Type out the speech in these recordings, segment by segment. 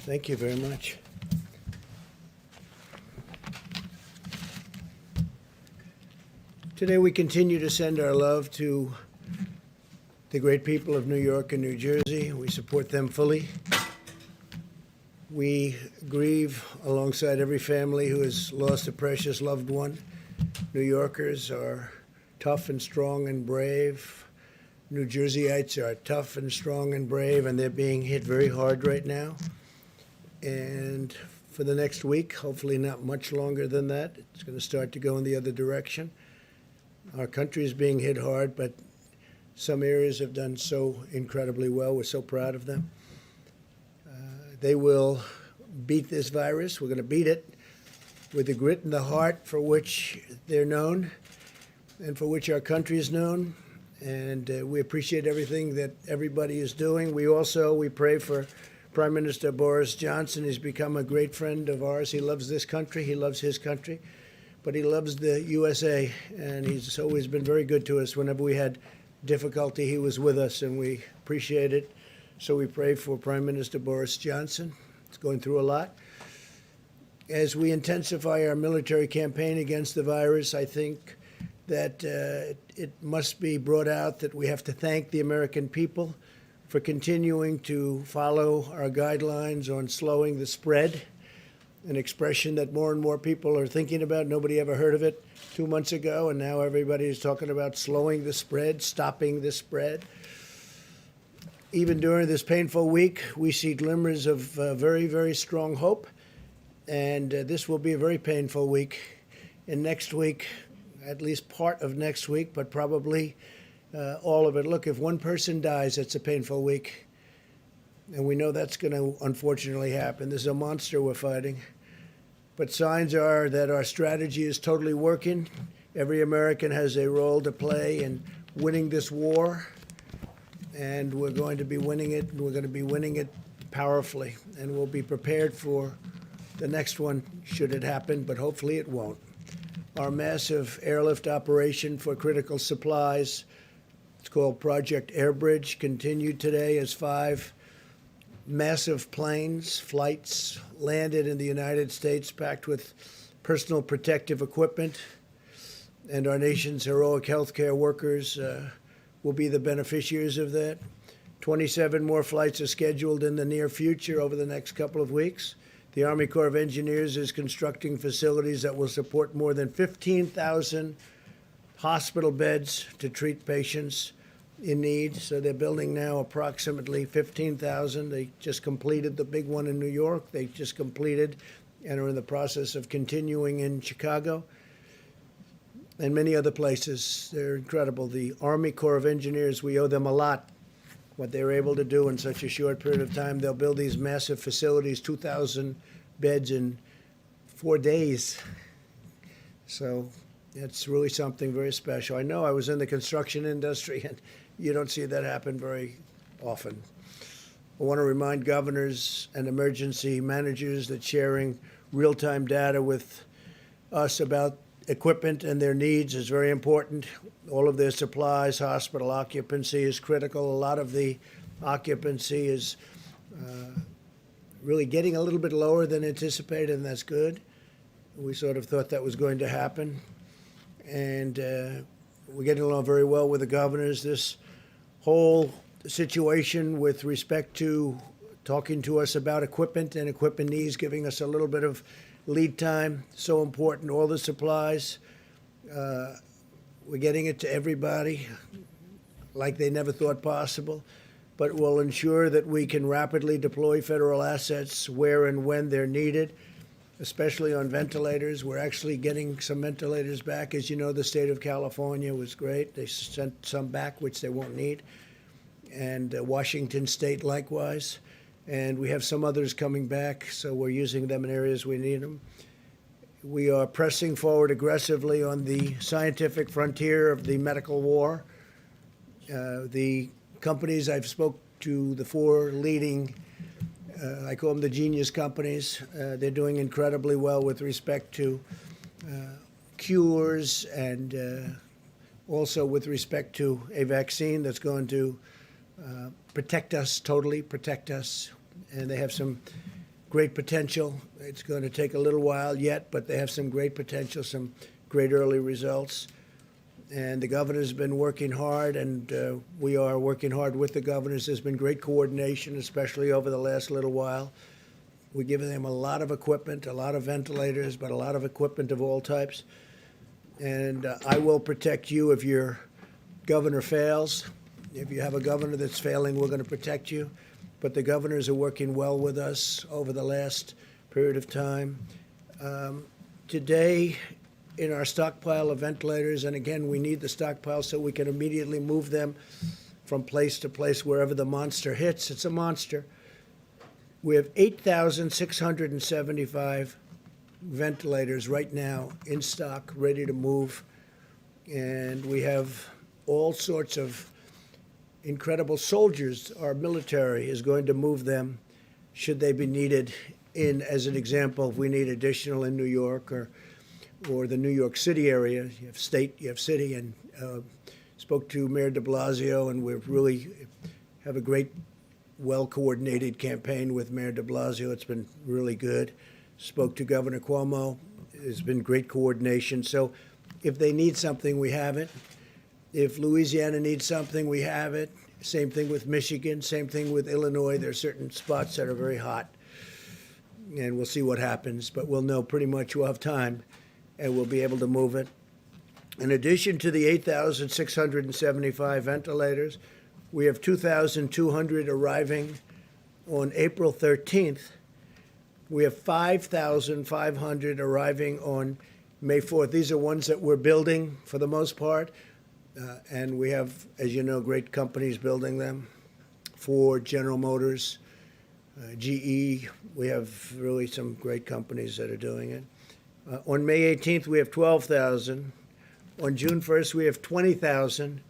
Thank you very much. Today we continue to send our love to the great people of New York and New Jersey. We support them fully. We grieve alongside every family who has lost a precious loved one. New Yorkers are tough and strong and brave. New Jerseyites are tough and strong and brave, and they're being hit very hard right now. And for the next week, hopefully not much longer than that, it's going to start to go in the other direction. Our country is being hit hard, but some areas have done so incredibly well. We're so proud of them. They will beat this virus. We're going to beat it with the grit and the heart for which they're known and for which our country is known. And we appreciate everything that everybody is doing. We pray for Prime Minister Boris Johnson. He's become a great friend of ours. He loves this country. He loves his country. But he loves the USA, and he's always been very good to us. Whenever we had difficulty, he was with us, and we appreciate it. So we pray for Prime Minister Boris Johnson. He's going through a lot. As we intensify our military campaign against the virus, I think that it must be brought out that we have to thank the American people for continuing to follow our guidelines on slowing the spread, an expression that more and more people are thinking about. Nobody ever heard of it 2 months ago, and now everybody is talking about slowing the spread, stopping the spread. Even during this painful week, we see glimmers of very, very strong hope, and this will be a very painful week. And next week, at least part of next week, but probably all of it. Look, if one person dies, it's a painful week, and we know that's going to unfortunately happen. This is a monster we're fighting. But signs are that our strategy is totally working. Every American has a role to play in winning this war, and we're going to be winning it, and we're going to be winning it powerfully. And we'll be prepared for the next one, should it happen, but hopefully it won't. Our massive airlift operation for critical supplies, it's called Project Airbridge, continued today as 5 massive planes, flights, landed in the United States packed with personal protective equipment. And our nation's heroic healthcare workers will be the beneficiaries of that. 27 more flights are scheduled in the near future over the next couple of weeks. The Army Corps of Engineers is constructing facilities that will support more than 15,000 hospital beds to treat patients in need. So they're building now approximately 15,000. They just completed the big one in New York. They just completed and are in the process of continuing in Chicago and many other places. They're incredible. The Army Corps of Engineers, we owe them a lot, what they were able to do in such a short period of time. They'll build these massive facilities, 2,000 beds in 4 days. So it's really something very special. I know I was in the construction industry, and you don't see that happen very often. I want to remind governors and emergency managers that sharing real-time data with us about equipment and their needs is very important. All of their supplies, hospital occupancy is critical. A lot of the occupancy is really getting a little bit lower than anticipated, and that's good. We sort of thought that was going to happen. And we're getting along very well with the governors. This whole situation with respect to talking to us about equipment and equipment needs, giving us a little bit of lead time, so important. All the supplies, we're getting it to everybody like they never thought possible, but will ensure that we can rapidly deploy federal assets where and when they're needed, especially on ventilators. We're actually getting some ventilators back. As you know, the state of California was great. They sent some back, which they won't need, and Washington State likewise. And we have some others coming back, so we're using them in areas we need them. We are pressing forward aggressively on the scientific frontier of the medical war. The companies I've spoke to, the 4 leading, I call them the genius companies. They're doing incredibly well with respect to cures and also with respect to a vaccine that's going to protect us, totally protect us. And they have some great potential. It's going to take a little while yet, but they have some great potential, some great early results. And the governor's been working hard, and we are working hard with the governors. There's been great coordination, especially over the last little while. We're giving them a lot of equipment, a lot of ventilators, but a lot of equipment of all types. And I will protect you if your governor fails. If you have a governor that's failing, we're going to protect you. But the governors are working well with us over the last period of time. Today, in our stockpile of ventilators, and again, we need the stockpile so we can immediately move them from place to place wherever the monster hits. It's a monster. We have 8,675 ventilators right now in stock, ready to move. And we have all sorts of incredible soldiers. Our military is going to move them should they be needed in, as an example, if we need additional in New York or the New York City area. You have state, you have city, and spoke to Mayor de Blasio, and we really have a great, well-coordinated campaign with Mayor de Blasio. It's been really good. Spoke to Governor Cuomo. There's been great coordination. So if they need something, we have it. If Louisiana needs something, we have it. Same thing with Michigan. Same thing with Illinois. There are certain spots that are very hot, and we'll see what happens. But we'll know pretty much. We'll have time, and we'll be able to move it. In addition to the 8,675 ventilators, we have 2,200 arriving on April 13th. We have 5,500 arriving on May 4th. These are ones that we're building for the most part. And we have, as you know, great companies building them. Ford, General Motors, GE. We have really some great companies that are doing it. On May 18th, we have 12,000. On June 1st, we have 20,000.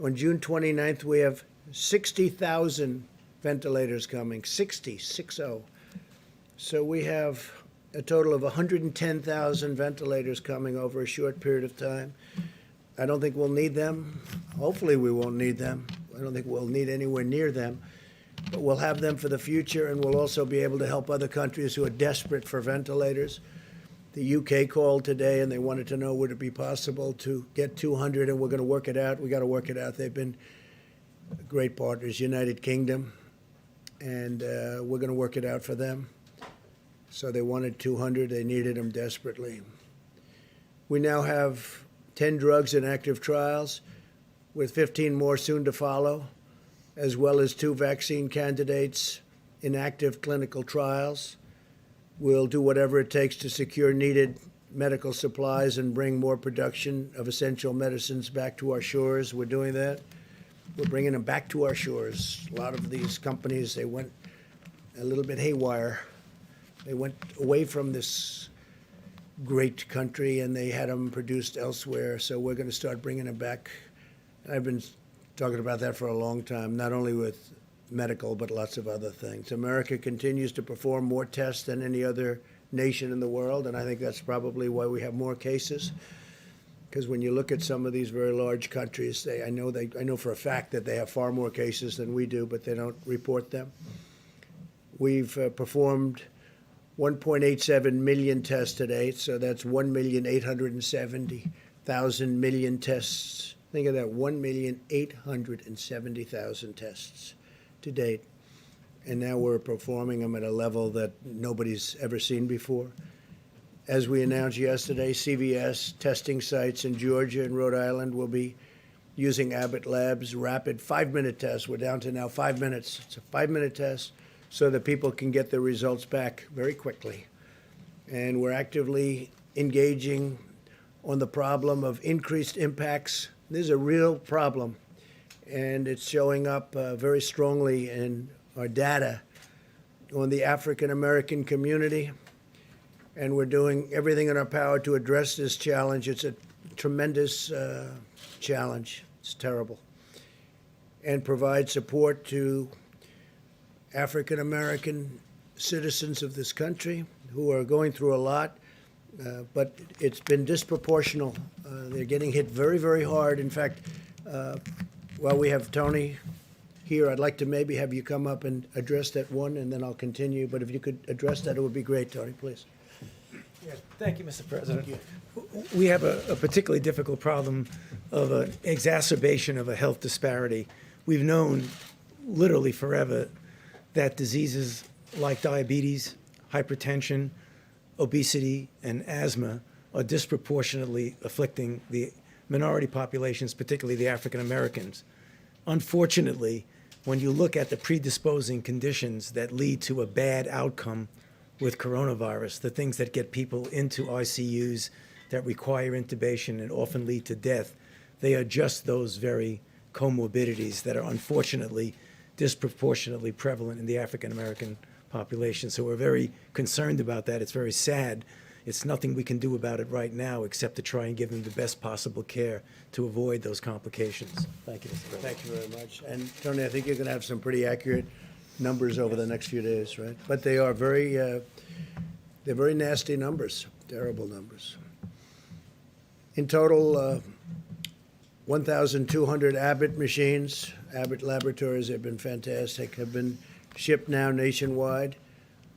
On June 29th, we have 60,000 ventilators coming, 60. So we have a total of 110,000 ventilators coming over a short period of time. I don't think we'll need them. Hopefully we won't need them. I don't think we'll need anywhere near them. But we'll have them for the future, and we'll also be able to help other countries who are desperate for ventilators. The UK called today, and they wanted to know would it be possible to get 200, and we're going to work it out. We got to work it out. They've been great partners, United Kingdom, and we're going to work it out for them. So they wanted 200. They needed them desperately. We now have 10 drugs in active trials, with 15 more soon to follow, as well as 2 vaccine candidates in active clinical trials. We'll do whatever it takes to secure needed medical supplies and bring more production of essential medicines back to our shores. We're doing that. We're bringing them back to our shores. A lot of these companies, they went a little bit haywire. They went away from this great country, and they had them produced elsewhere. So we're going to start bringing them back. I've been talking about that for a long time, not only with medical, but lots of other things. America continues to perform more tests than any other nation in the world, and I think that's probably why we have more cases. Because when you look at some of these very large countries, I know for a fact that they have far more cases than we do, but they don't report them. We've performed 1.87 million tests to date, so that's 1,870,000 million tests. Think of that, 1,870,000 tests to date. And now we're performing them at a level that nobody's ever seen before. As we announced yesterday, CVS testing sites in Georgia and Rhode Island will be using Abbott Labs rapid 5-minute tests. We're down to now 5 minutes. It's a 5-minute test so that people can get their results back very quickly. And we're actively engaging on the problem of increased impacts. This is a real problem, and it's showing up very strongly in our data on the African American community. And we're doing everything in our power to address this challenge. It's a tremendous challenge. It's terrible. And provide support to African American citizens of this country who are going through a lot, but it's been disproportional. They're getting hit very, very hard. In fact, while we have Tony here. I'd like to maybe have you come up and address that one, and then I'll continue. But if you could address that, it would be great, Tony, please. Yeah, thank you, Mr. President. We have a particularly difficult problem of an exacerbation of a health disparity. We've known literally forever that diseases like diabetes, hypertension, obesity, and asthma are disproportionately afflicting the minority populations, particularly the African Americans. Unfortunately, when you look at the predisposing conditions that lead to a bad outcome with coronavirus, the things that get people into ICUs, that require intubation and often lead to death, they are just those very comorbidities that are unfortunately disproportionately prevalent in the African American population. So we're very concerned about that. It's very sad. It's nothing we can do about it right now except to try and give them the best possible care to avoid those complications. Thank you, Mr. President. Thank you very much. And Tony, I think you're going to have some pretty accurate numbers over the next few days, right? But they are they're very nasty numbers, terrible numbers. In total, 1,200 Abbott machines, Abbott laboratories have been fantastic, have been shipped now nationwide.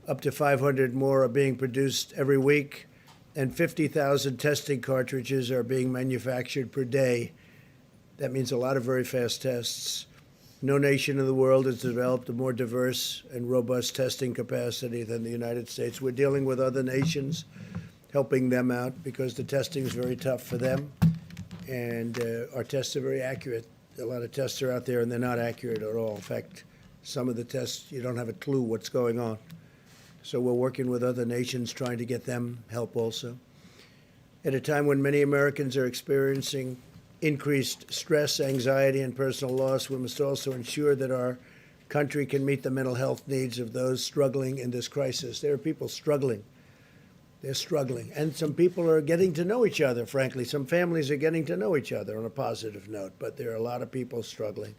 Up to 500 more are being produced every week, and 50,000 testing cartridges are being manufactured per day. That means a lot of very fast tests. No nation in the world has developed a more diverse and robust testing capacity than the United States. We're dealing with other nations, helping them out because the testing is very tough for them, and our tests are very accurate. A lot of tests are out there, and they're not accurate at all. In fact, some of the tests, you don't have a clue what's going on. So we're working with other nations trying to get them help also. At a time when many Americans are experiencing increased stress, anxiety, and personal loss, we must also ensure that our country can meet the mental health needs of those struggling in this crisis. There are people struggling. They're struggling. And some people are getting to know each other, frankly. Some families are getting to know each other on a positive note, but there are a lot of people struggling.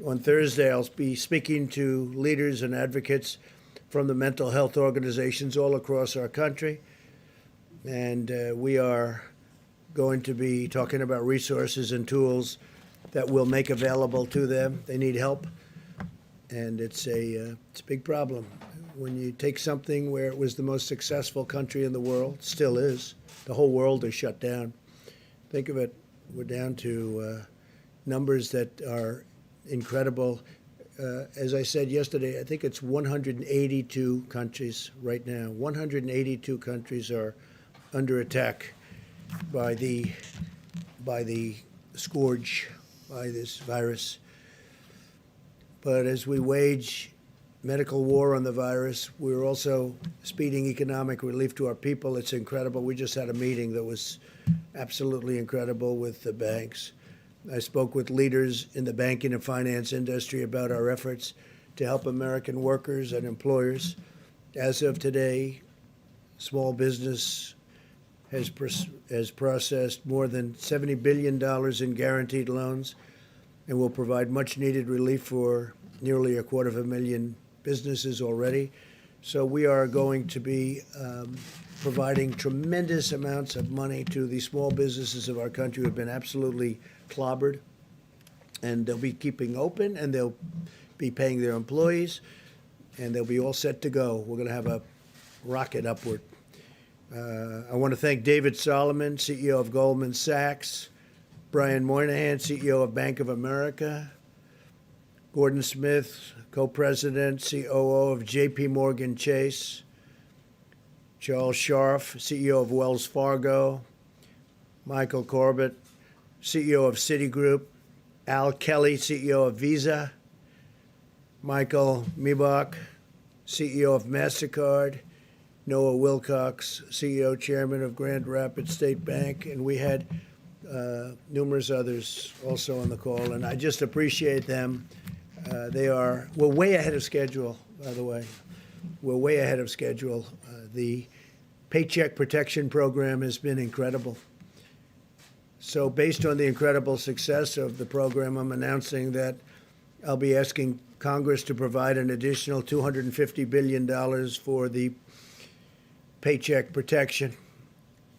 On Thursday, I'll be speaking to leaders and advocates from the mental health organizations all across our country. And we are going to be talking about resources and tools that we'll make available to them. They need help, and it's a big problem. When you take something where it was the most successful country in the world, still is, the whole world is shut down. Think of it, we're down to numbers that are incredible. As I said yesterday, I think it's 182 countries right now. 182 countries are under attack by the scourge, by this virus. But as we wage medical war on the virus, we're also speeding economic relief to our people. It's incredible. We just had a meeting that was absolutely incredible with the banks. I spoke with leaders in the banking and finance industry about our efforts to help American workers and employers. As of today, small business has processed more than $70 billion in guaranteed loans and will provide much-needed relief for nearly 250,000 businesses already. So we are going to be providing tremendous amounts of money to the small businesses of our country who have been absolutely clobbered, and they'll be keeping open, and they'll be paying their employees, and they'll be all set to go. We're going to have a rocket upward. I want to thank David Solomon, CEO of Goldman Sachs, Brian Moynihan, CEO of Bank of America, Gordon Smith, co-president, COO of J.P. Morgan Chase, Charles Scharf, CEO of Wells Fargo, Michael Corbett, CEO of Citigroup, Al Kelly, CEO of Visa, Michael Miebach, CEO of MasterCard, Noah Wilcox, CEO, Chairman of Grand Rapids State Bank, and we had numerous others also on the call, and I just appreciate them. We're way ahead of schedule, by the way. We're way ahead of schedule. The Paycheck Protection Program has been incredible. So based on the incredible success of the program, I'm announcing that I'll be asking Congress to provide an additional $250 billion for the Paycheck Protection,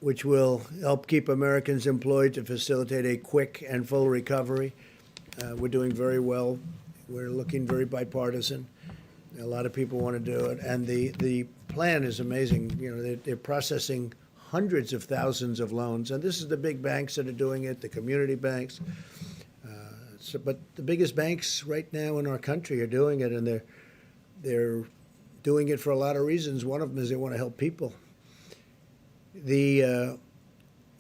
which will help keep Americans employed to facilitate a quick and full recovery. We're doing very well We're looking very bipartisan. A lot of people want to do it, and the plan is amazing. You know, they're processing hundreds of thousands of loans, and this is the big banks that are doing it, the community banks. But the biggest banks right now in our country are doing it, and they're doing it for a lot of reasons. One of them is they want to help people. The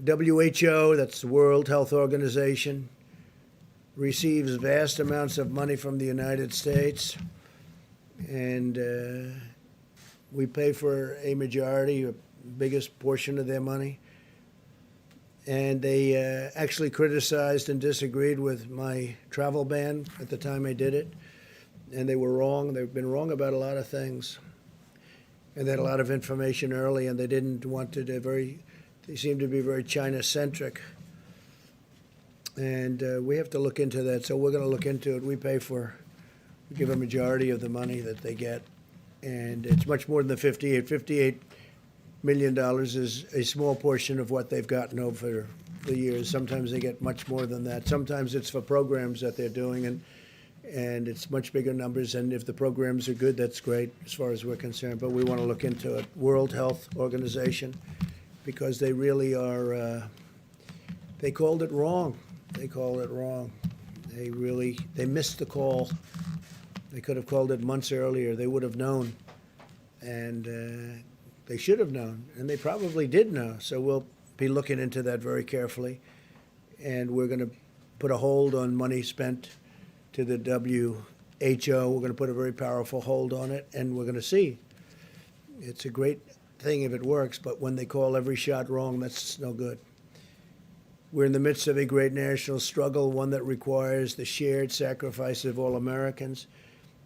WHO, that's the World Health Organization, receives vast amounts of money from the United States, and we pay for a majority, a biggest portion of their money. And they actually criticized and disagreed with my travel ban at the time I did it. And they were wrong. They've been wrong about a lot of things. And they had a lot of information early, and they didn't want to, they seemed to be very China-centric. And we have to look into that. So we're going to look into it. We give a majority of the money that they get. And it's much more than the $58 million is a small portion of what they've gotten over the years. Sometimes they get much more than that. Sometimes it's for programs that they're doing, and it's much bigger numbers. And if the programs are good, that's great as far as we're concerned. But we want to look into it. World Health Organization, because they really are, they called it wrong. They called it wrong. They missed the call. They could have called it months earlier. They would have known. And they should have known, and they probably did know. So we'll be looking into that very carefully, and we're going to put a hold on money spent to the WHO. We're going to put a very powerful hold on it, and we're going to see. It's a great thing if it works, but when they call every shot wrong, that's no good. We're in the midst of a great national struggle, one that requires the shared sacrifice of all Americans.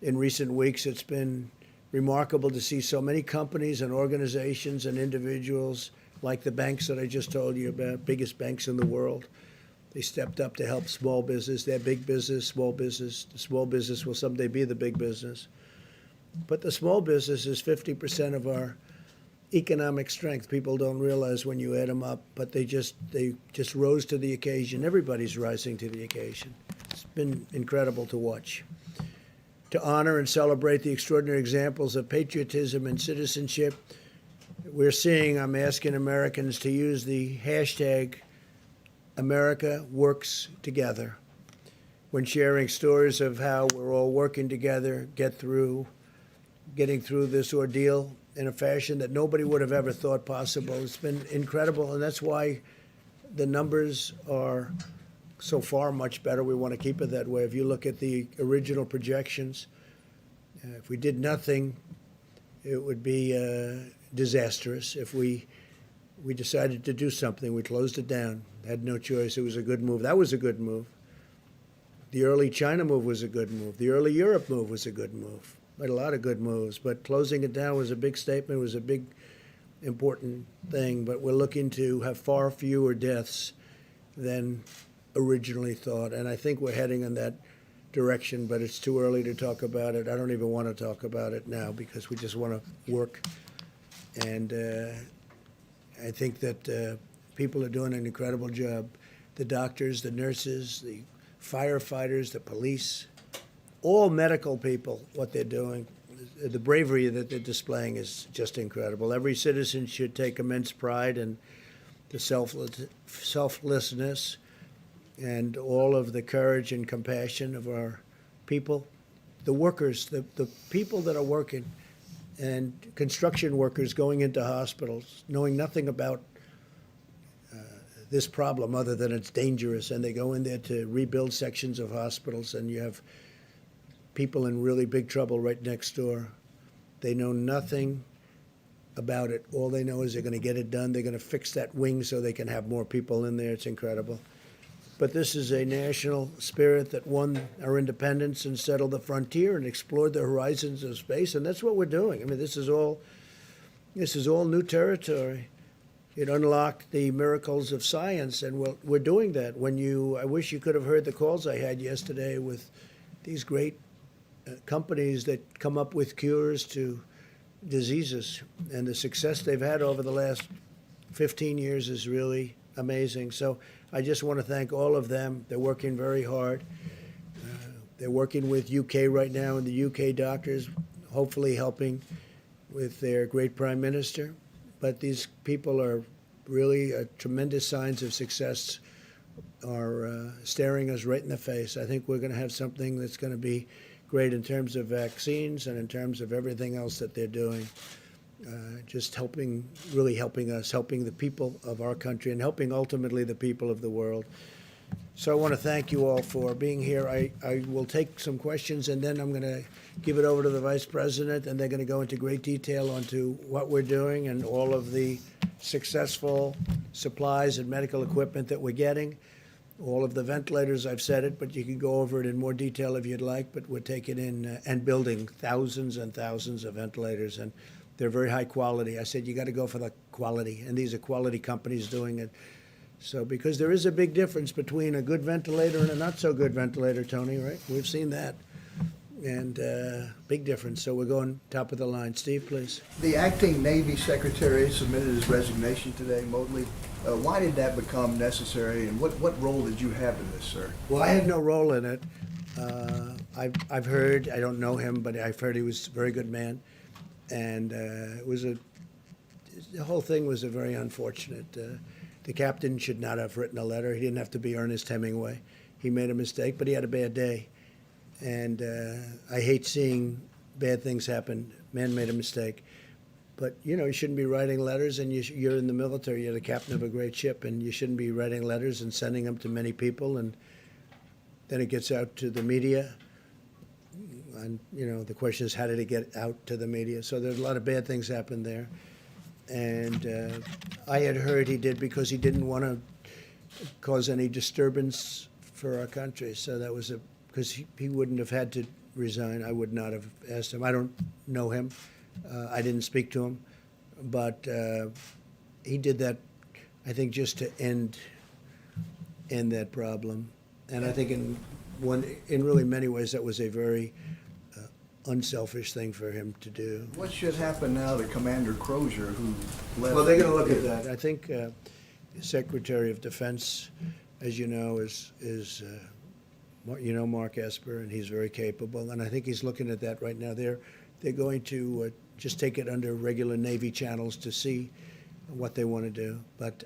In recent weeks, it's been remarkable to see so many companies and organizations and individuals like the banks that I just told you about, biggest banks in the world. They stepped up to help small business. They're big business, small business. The small business will someday be the big business. But the small business is 50% of our economic strength. People don't realize when you add them up, but they just rose to the occasion. Everybody's rising to the occasion. It's been incredible to watch. To honor and celebrate the extraordinary examples of patriotism and citizenship, I'm asking Americans to use the hashtag America Works Together when sharing stories of how we're all working together, getting through this ordeal in a fashion that nobody would have ever thought possible. It's been incredible, and that's why the numbers are so far much better. We want to keep it that way. If you look at the original projections, if we did nothing, it would be disastrous. If we decided to do something, we closed it down, had no choice. It was a good move. That was a good move. The early China move was a good move. The early Europe move was a good move. We had a lot of good moves, but closing it down was a big statement. It was a big, important thing. But we're looking to have far fewer deaths than originally thought, and I think we're heading in that direction, but it's too early to talk about it. I don't even want to talk about it now because we just want to work, and I think that people are doing an incredible job. The doctors, the nurses, the firefighters, the police, all medical people, what they're doing, the bravery that they're displaying is just incredible. Every citizen should take immense pride in the selflessness and all of the courage and compassion of our people, the workers, the people that are working, and construction workers going into hospitals, knowing nothing about this problem other than it's dangerous, and they go in there to rebuild sections of hospitals, and you have people in really big trouble right next door. They know nothing about it. All they know is they're going to get it done. They're going to fix that wing so they can have more people in there. It's incredible. But this is a national spirit that won our independence and settled the frontier and explored the horizons of space, and that's what we're doing. I mean, this is all new territory. It unlocked the miracles of science, and we're doing that. I wish you could have heard the calls I had yesterday with these great companies that come up with cures to diseases, and the success they've had over the last 15 years is really amazing. So I just want to thank all of them. They're working very hard. They're working with UK right now, and the UK doctors, hopefully helping with their great prime minister. But these people are really tremendous signs of success are staring us right in the face. I think we're going to have something that's going to be great in terms of vaccines and in terms of everything else that they're doing. Just helping, really helping us, helping the people of our country, and helping ultimately the people of the world. So I want to thank you all for being here. I will take some questions, and then I'm going to give it over to the Vice President, and they're going to go into great detail onto what we're doing and all of the successful supplies and medical equipment that we're getting. All of the ventilators, I've said it, but you can go over it in more detail if you'd like, but we're taking in and building thousands and thousands of ventilators, and they're very high quality. I said, you got to go for the quality, and these are quality companies doing it. So, because there is a big difference between a good ventilator and a not so good ventilator, Tony, right? We've seen that. And big difference. So we're going top of the line. Steve, please. The acting Navy Secretary submitted his resignation today, Motley. Why did that become necessary, and what role did you have in this, sir? Well, I had no role in it. I've heard, I don't know him, but I've heard he was a very good man. And the whole thing was a very unfortunate. The captain should not have written a letter. He didn't have to be Ernest Hemingway. He made a mistake, but he had a bad day. And I hate seeing bad things happen. Man made a mistake. But, you shouldn't be writing letters, and you're in the military. You're the captain of a great ship, and you shouldn't be writing letters and sending them to many people. And then it gets out to the media. And, the question is, how did it get out to the media? So there's a lot of bad things happened there. And I had heard he did because he didn't want to cause any disturbance for our country. So that was because he wouldn't have had to resign. I would not have asked him. I don't know him. I didn't speak to him. But he did that, I think, just to end that problem. And I think in really many ways that was a very unselfish thing for him to do. What should happen now to Commander Crozier, who left? Well, they're going to look at that. I think Secretary of Defense, as you know, is Mark Esper, and he's very capable. And I think he's looking at that right now. They're going to just take it under regular Navy channels to see what they want to do. But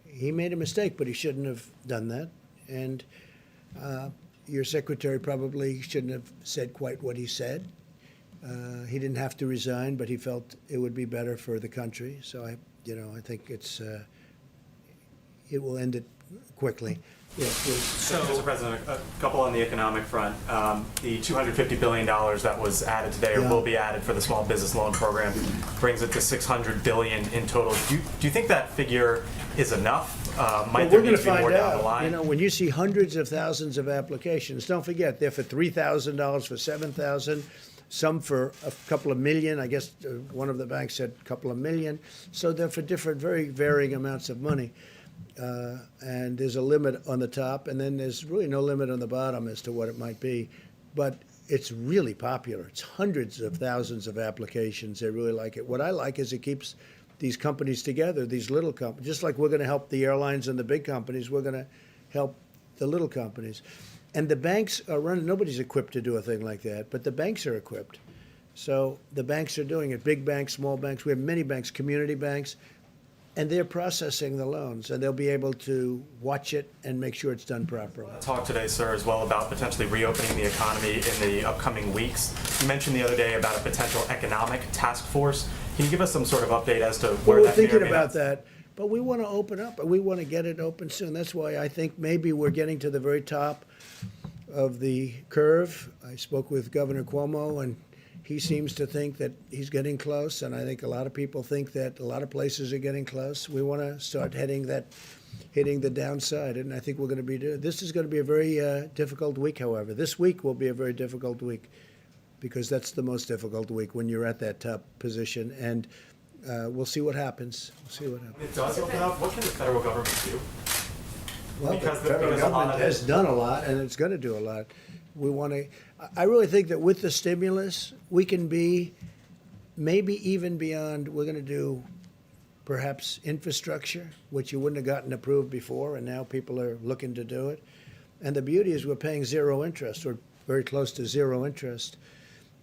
he made a mistake, but he shouldn't have done that. And your secretary probably shouldn't have said quite what he said. He didn't have to resign, but he felt it would be better for the country. So I think it will end it quickly. Yeah, please. So, Mr. President, a couple on the economic front. The $250 billion that was added today, or will be added for the small business loan program, brings it to $600 billion in total. Do you think that figure is enough? Might there need to be more down the line? When you see hundreds of thousands of applications, don't forget they're for $3,000, for $7,000, some for a couple of million. I guess one of the banks said a couple of million. So they're for different, very varying amounts of money. And there's a limit on the top, and then there's really no limit on the bottom as to what it might be. But it's really popular. It's hundreds of thousands of applications. They really like it. What I like is it keeps these companies together, these little companies. Just like we're going to help the airlines and the big companies, we're going to help the little companies. And the banks are running. Nobody's equipped to do a thing like that, but the banks are equipped. So the banks are doing it. Big banks, small banks. We have many banks, community banks. And they're processing the loans, and they'll be able to watch it and make sure it's done properly. Talk today, sir, as well about potentially reopening the economy in the upcoming weeks. You mentioned the other day about a potential economic task force. Can you give us some sort of update as to where we're that may or thinking may about not- that, but we want to open up, and we want to get it open soon. That's why I think maybe we're getting to the very top of the curve. I spoke with Governor Cuomo, and he seems to think that he's getting close, and I think a lot of people think that a lot of places are getting close. We want to start hitting the downside, and I think we're going to be doing. This is going to be a very difficult week, however. This week will be a very difficult week because that's the most difficult week when you're at that top position, and we'll see what happens. We'll see what happens. It does open up. What can the federal government do? Well, Because the federal because a lot government of has it- done a lot, and it's going to do a lot. We want to. I really think that with the stimulus, we can be maybe even beyond. We're going to do perhaps infrastructure, which you wouldn't have gotten approved before, and now people are looking to do it. And the beauty is we're paying zero interest, or very close to zero interest.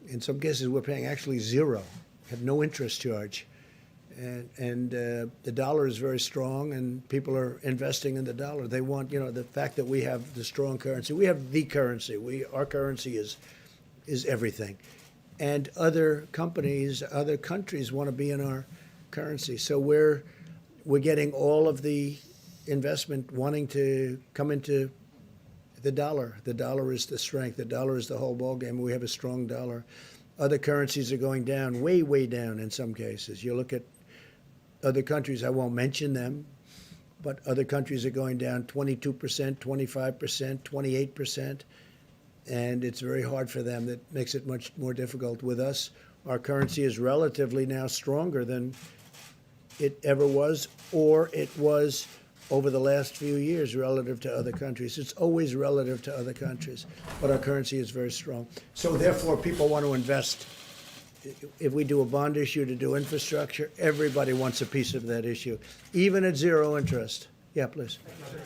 In some cases, we're paying actually zero, have no interest charge. And the dollar is very strong, and people are investing in the dollar. They want, the fact that we have the strong currency. We have the currency. Our currency is everything. And other companies, other countries want to be in our currency. So we're getting all of the investment wanting to come into the dollar. The dollar is the strength. The dollar is the whole ballgame. We have a strong dollar. Other currencies are going down, way, way down in some cases. You look at other countries, I won't mention them, but other countries are going down 22%, 25%, 28%, and it's very hard for them. That makes it much more difficult. With us, our currency is relatively now stronger than it ever was, or it was over the last few years relative to other countries. It's always relative to other countries, but our currency is very strong. So therefore, people want to invest. If we do a bond issue to do infrastructure, everybody wants a piece of that issue, even at zero interest. Yeah, please.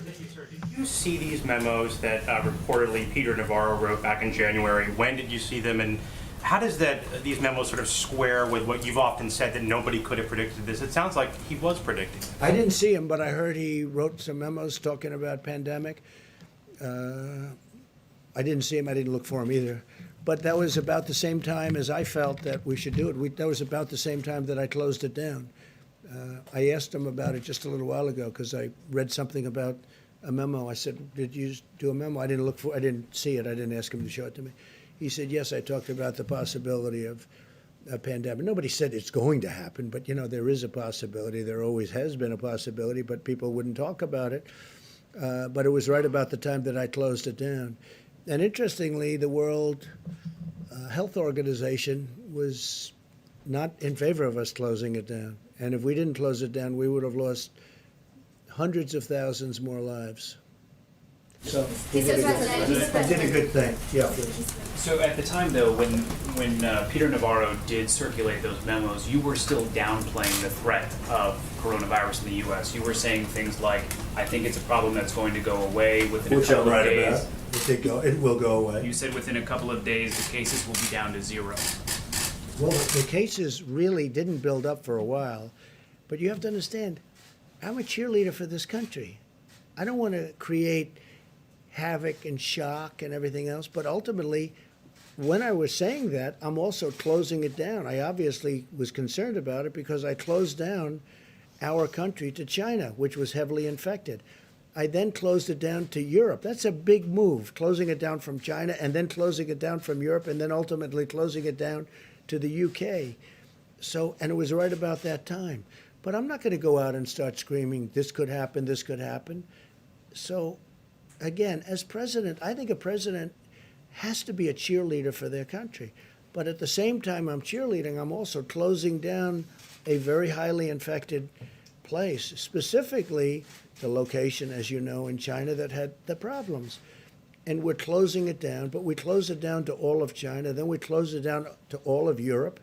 Did you see these memos that reportedly Peter Navarro wrote back in January? When did you see them, and how does these memos sort of square with what you've often said, that nobody could have predicted this? It sounds like he was predicting. I didn't see him, but I heard he wrote some memos talking about pandemic. I didn't see him. I didn't look for him either. But that was about the same time as I felt that we should do it. That was about the same time that I closed it down. I asked him about it just a little while ago because I read something about a memo. I said, "Did you do a memo?" I didn't see it. I didn't ask him to show it to me. He said, "Yes, I talked about the possibility of a pandemic." Nobody said it's going to happen, but there is a possibility. There always has been a possibility, but people wouldn't talk about it. But it was right about the time that I closed it down. And interestingly, the World Health Organization was not in favor of us closing it down. And if we didn't close it down, we would have lost hundreds of thousands more lives. So we did a good thing. Yeah. So at the time, though, when Peter Navarro did circulate those memos, you were still downplaying the threat of coronavirus in the U.S. You were saying things like, "I think it's a problem that's going to go away within a couple of days." It will go away. You said within a couple of days the cases will be down to zero. Well, the cases really didn't build up for a while, but you have to understand, I'm a cheerleader for this country. I don't want to create havoc and shock and everything else, but ultimately, when I was saying that, I'm also closing it down. I obviously was concerned about it because I closed down our country to China, which was heavily infected. I then closed it down to Europe. That's a big move, closing it down from China and then closing it down from Europe and then ultimately closing it down to the UK. So, and it was right about that time. But I'm not going to go out and start screaming, this could happen, this could happen. So, again, as president, I think a president has to be a cheerleader for their country. But at the same time I'm cheerleading, I'm also closing down a very highly infected place, specifically the location, as you know, in China that had the problems. And we're closing it down, but we close it down to all of China, then we close it down to all of Europe.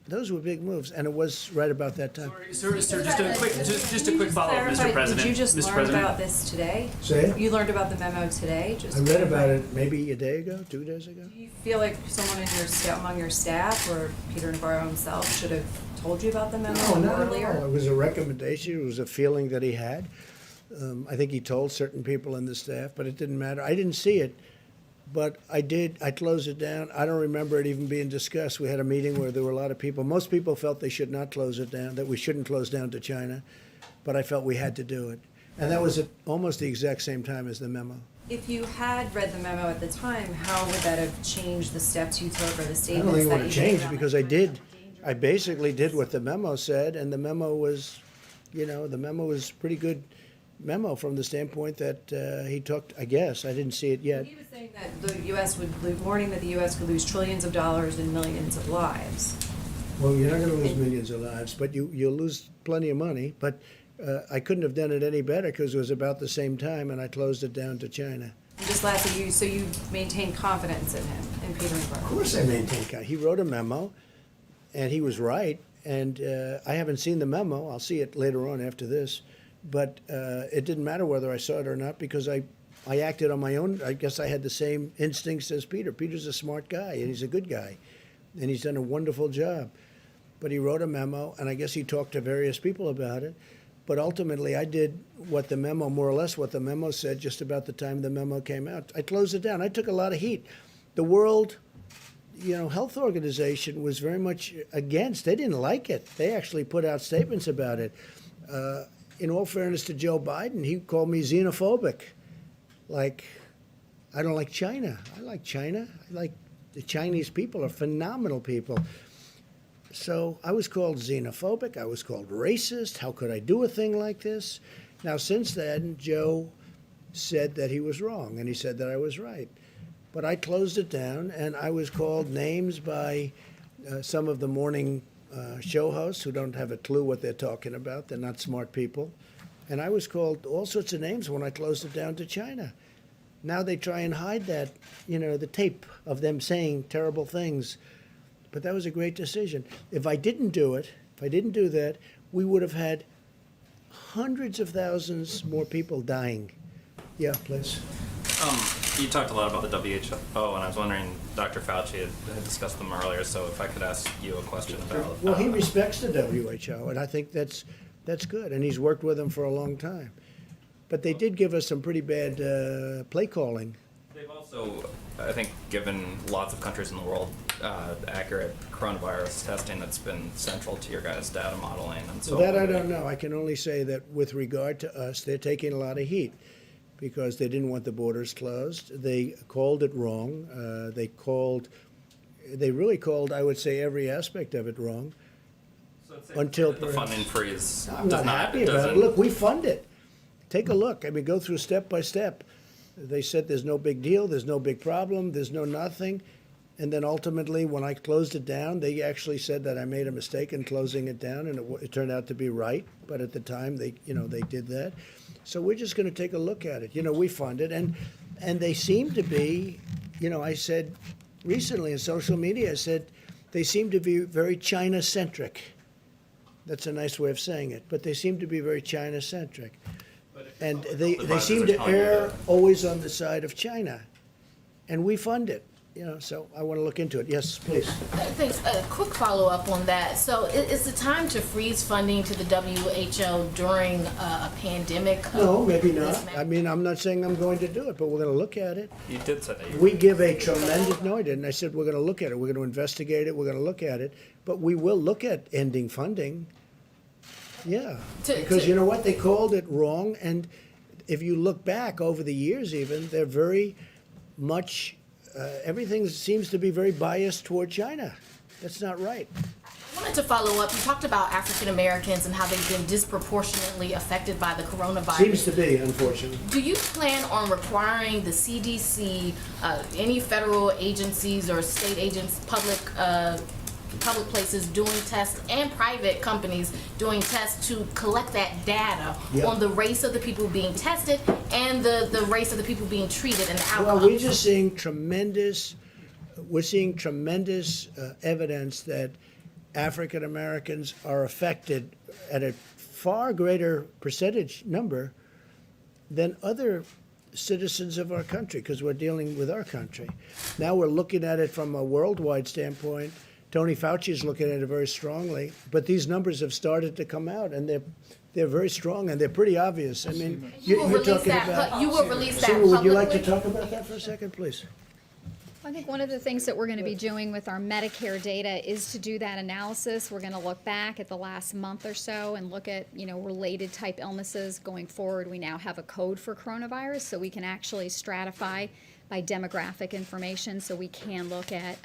Those were big moves, and it was right about that time. Sir, just a quick follow-up, Mr. President. Did you just Mr. learn President? about this today? Say it? You learned about the memo today? Just I read about it maybe a day ago, 2 days ago. Do you feel like someone in among your staff, or Peter Navarro himself, should have told you about the memo No, earlier? no. It was a recommendation. It was a feeling that he had. I think he told certain people in the staff, but it didn't matter. I didn't see it, but I did. I closed it down. I don't remember it even being discussed. We had a meeting where there were a lot of people. Most people felt they should not close it down, that we shouldn't close down to China, but I felt we had to do it. And that was at almost the exact same time as the memo. If you had read the memo at the time, how would that have changed the steps you took or the I don't statements think it that would you have made? changed because I did. I basically did what the memo said, and the memo was, the memo was pretty good memo from the standpoint that he took, I guess. I didn't see it yet. He was saying that the U.S. warning that the U.S. could lose trillions of dollars and millions of lives. Well, you're not going to lose millions of lives, but you'll lose plenty of money. But I couldn't have done it any better because it was about the same time, and I closed it down to China. And just lastly, so you maintain confidence in him, in Peter Navarro? Of course I maintain confidence. He wrote a memo, and he was right. And I haven't seen the memo. I'll see it later on after this. But it didn't matter whether I saw it or not because I I acted on my own. I guess I had the same instincts as Peter. Peter's a smart guy, and he's a good guy, and he's done a wonderful job. But he wrote a memo, and I guess he talked to various people about it. But ultimately, I did what the memo, more or less what the memo said, just about the time the memo came out. I closed it down. I took a lot of heat. The World, Health Organization was very much against. They didn't like it. They actually put out statements about it. In all fairness to Joe Biden, he called me xenophobic. Like, I don't like China. I like China. I like the Chinese people are phenomenal people. So I was called xenophobic. I was called racist. How could I do a thing like this? Now, since then, Joe said that he was wrong, and he said that I was right. But I closed it down, and I was called names by some of the morning show hosts who don't have a clue what they're talking about. They're not smart people. And I was called all sorts of names when I closed it down to China. Now they try and hide that, the tape of them saying terrible things. But that was a great decision. If I didn't do it, if I didn't do that, we would have had hundreds of thousands more people dying. Yeah, please. You talked a lot about the WHO, and I was wondering, Dr. Fauci had discussed them earlier, so if I could ask you a question about... Well, he respects the WHO, and I think that's good, and he's worked with them for a long time. But they did give us some pretty bad play calling. They've also, I think, given lots of countries in the world accurate coronavirus testing that's been central to your guys' data modeling and so on. That I don't know. I can only say that with regard to us, they're taking a lot of heat because they didn't want the borders closed. They called it wrong. They really called, I would say, every aspect of it wrong. So it's Until the funding freeze I'm does not happy about it. Look, we fund it. Take a look. I mean, go through step by step. They said there's no big deal, there's no big problem, there's no nothing. And then ultimately, when I closed it down, they actually said that I made a mistake in closing it down, and it turned out to be right. But at the time, they did that. So we're just going to take a look at it. We fund it, and they seem to be, I said recently in social media, I said they seem to be very China-centric. That's a nice way of saying it, but they seem to be very China-centric. And they seem to err always on the side of China. And we fund it. So I want to look into it. Yes, please. Thanks. A quick follow-up on that. So is the time to freeze funding to the WHO during a pandemic? No, maybe not. I mean, I'm not saying I'm going to do it, but we're going to look at it. You did say that. We give a tremendous, no, I didn't. I said we're going to look at it. We're going to investigate it. We're going to look at it. But we will look at ending funding. Yeah. Because you know what? They called it wrong. And if you look back over the years even, they're very much... everything seems to be very biased toward China. That's not right. I wanted to follow up. You talked about African Americans and how they've been disproportionately affected by the coronavirus. Seems to be, unfortunately. Do you plan on requiring the CDC, any federal agencies or state agents, public places doing tests and private companies doing tests to collect that data on the race of the people being tested and the race of the people being treated and the outcomes? Well, we're just seeing tremendous evidence that African Americans are affected at a far greater percentage number than other citizens of our country, because we're dealing with our country. Now we're looking at it from a worldwide standpoint. Tony Fauci is looking at it very strongly, but these numbers have started to come out, and they're very strong and they're pretty obvious. I mean, you're talking about. You will release that Seema, would you like to publicly? talk about that for a second, please? I think one of the things that we're going to be doing with our Medicare data is to do that analysis. We're going to look back at the last month or so and look at, related type illnesses going forward. We now have a code for coronavirus, so we can actually stratify by demographic information, so we can look at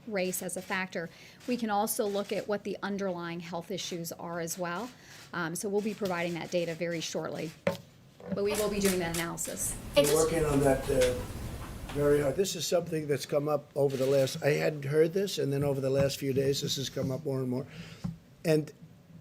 race as a factor. We can also look at what the underlying health issues are as well. So we'll be providing that data very shortly, but we will be doing that analysis. We're working on that very hard. This is something that's come up over the last, I hadn't heard this, and then over the last few days, this has come up more and more. And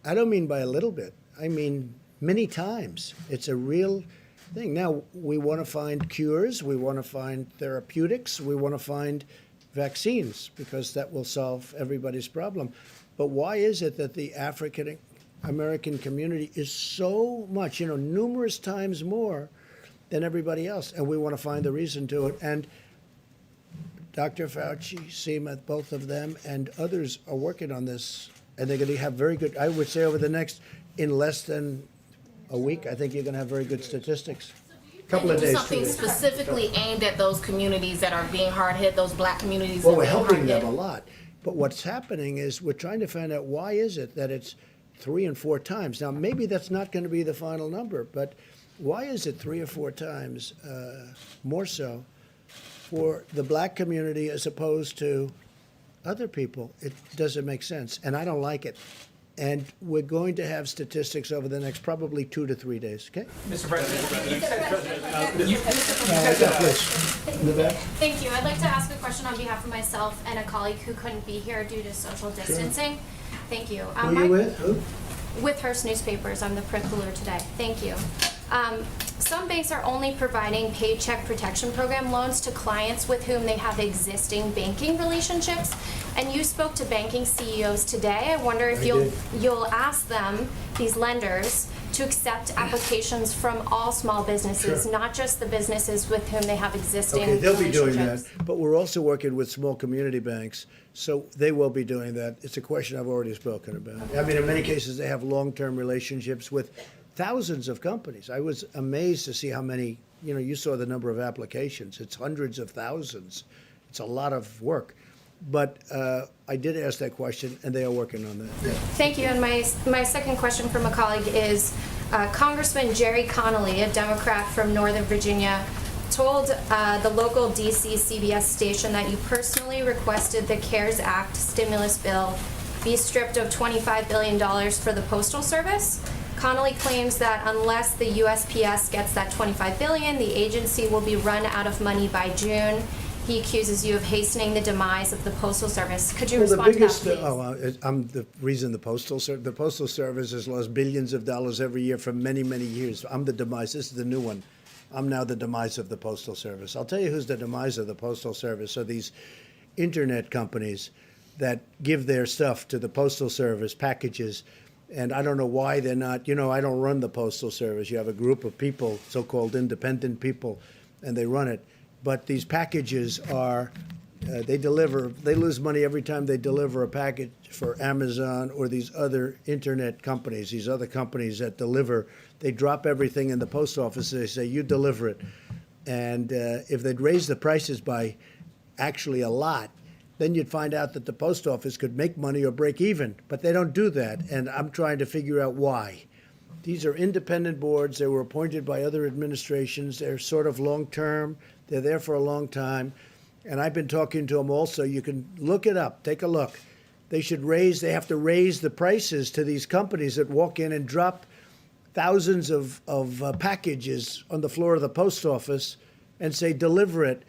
I don't mean by a little bit. I mean many times. It's a real thing. Now, we want to find cures, we want to find therapeutics, we want to find vaccines, because that will solve everybody's problem. But why is it that the African American community is so much, numerous times more than everybody else, and we want to find the reason to it. And Dr. Fauci, Seema, both of them, and others are working on this, and they're going to have very good, I would say over the next, in less than a week, I think you're going to have very good statistics. Couple of Do days. something 2 days. specifically aimed at those communities that are being hard hit, those black communities. Well, that we're are being helping hard them hit. a lot. But what's happening is we're trying to find out why is it that it's 3 and 4 times. Now, maybe that's not going to be the final number, but why is it 3 or 4 times more so for the black community as opposed to other people? It doesn't make sense, and I don't like it. And we're going to have statistics over the next probably 2 to 3 days, okay? Mr. President, In the back? Thank you. I'd like to ask a question on behalf of myself and a colleague who couldn't be here due to social distancing. Thank you. Who are you with? Who? With Hearst Newspapers. I'm the print cooler today. Thank you. Some banks are only providing Paycheck Protection Program loans to clients with whom they have existing banking relationships. And you spoke to banking CEOs today. I wonder if you'll ask them, these lenders, to accept applications from all small businesses, Sure. not just the businesses with whom they have existing Okay, they'll be doing that, relationships. but we're also working with small community banks, so they will be doing that. It's a question I've already spoken about. I mean, in many cases, they have long-term relationships with thousands of companies. I was amazed to see how many, you saw the number of applications. It's hundreds of thousands. It's a lot of work. But I did ask that question, and they are working on that. Yeah. Thank you. And my second question from a colleague is Congressman Jerry Connolly, a Democrat from Northern Virginia, told the local DC CBS station that you personally requested the CARES Act stimulus bill be stripped of $25 billion for the Postal Service. Connolly claims that unless the USPS gets that $25 billion, the agency will be run out of money by June. He accuses you of hastening the demise of the Postal Service. Could you respond to that, please? I'm the reason the Postal Service has lost billions of dollars every year for many, many years. I'm the demise. This is the new one. I'm now the demise of the Postal Service. I'll tell you who's the demise of the Postal Service. So these internet companies that give their stuff to the Postal Service, packages, and I don't know why they're not, I don't run the Postal Service. You have a group of people, so-called independent people, and they run it. But these packages are, they lose money every time they deliver a package for Amazon or these other internet companies, these other companies that deliver. They drop everything in the post office. They say, you deliver it. And if they'd raise the prices by actually a lot, then you'd find out that the post office could make money or break even. But they don't do that. And I'm trying to figure out why. These are independent boards. They were appointed by other administrations. They're sort of long-term. They're there for a long time. And I've been talking to them also. You can look it up. Take a look. They have to raise the prices to these companies that walk in and drop thousands of packages on the floor of the post office and say, deliver it.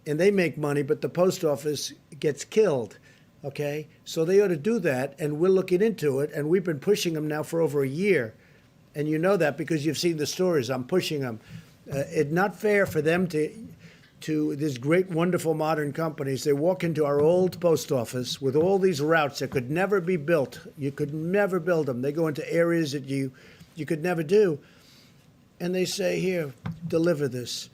And they make money, but the post office gets killed. Okay? So they ought to do that, and we're looking into it, and we've been pushing them now for over a year. And you know that because you've seen the stories. I'm pushing them. It's not fair for them to these great, wonderful modern companies. They walk into our old post office with all these routes that could never be built. You could never build them. They go into areas that you could never do. And they say, here, deliver this.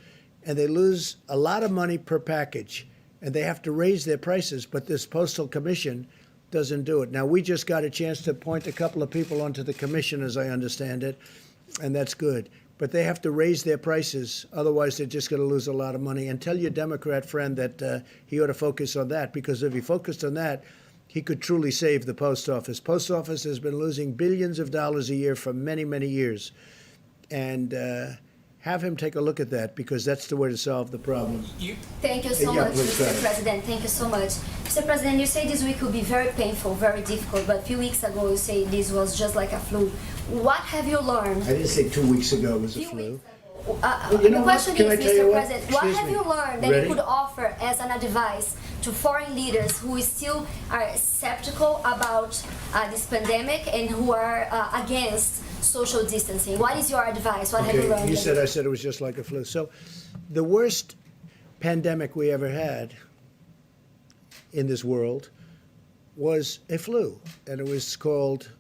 And they lose a lot of money per package. And they have to raise their prices. But this Postal Commission doesn't do it. Now, we just got a chance to appoint a couple of people onto the commission, as I understand it, and that's good. But they have to raise their prices, otherwise they're just going to lose a lot of money. And tell your Democrat friend that he ought to focus on that, because if he focused on that, he could truly save the post office. Post office has been losing billions of dollars a year for many, many years. And have him take a look at that, because that's the way to solve the problem. Thank you so Yeah, much, please, Mr. President. Thank you so much. Mr. President, you say this week will be very painful, very difficult, but a few weeks ago you say this was just like a flu. What have you learned? I didn't say 2 weeks ago it was a flu. The question Can I is, tell you Mr. what? President, what Excuse have me. you learned that Ready? you could offer as an advice to foreign leaders who still are skeptical about this pandemic and who are against social distancing? What is your advice? What have you learned? I said it was just like a flu. So the worst pandemic we ever had in this world was a flu. And it was called,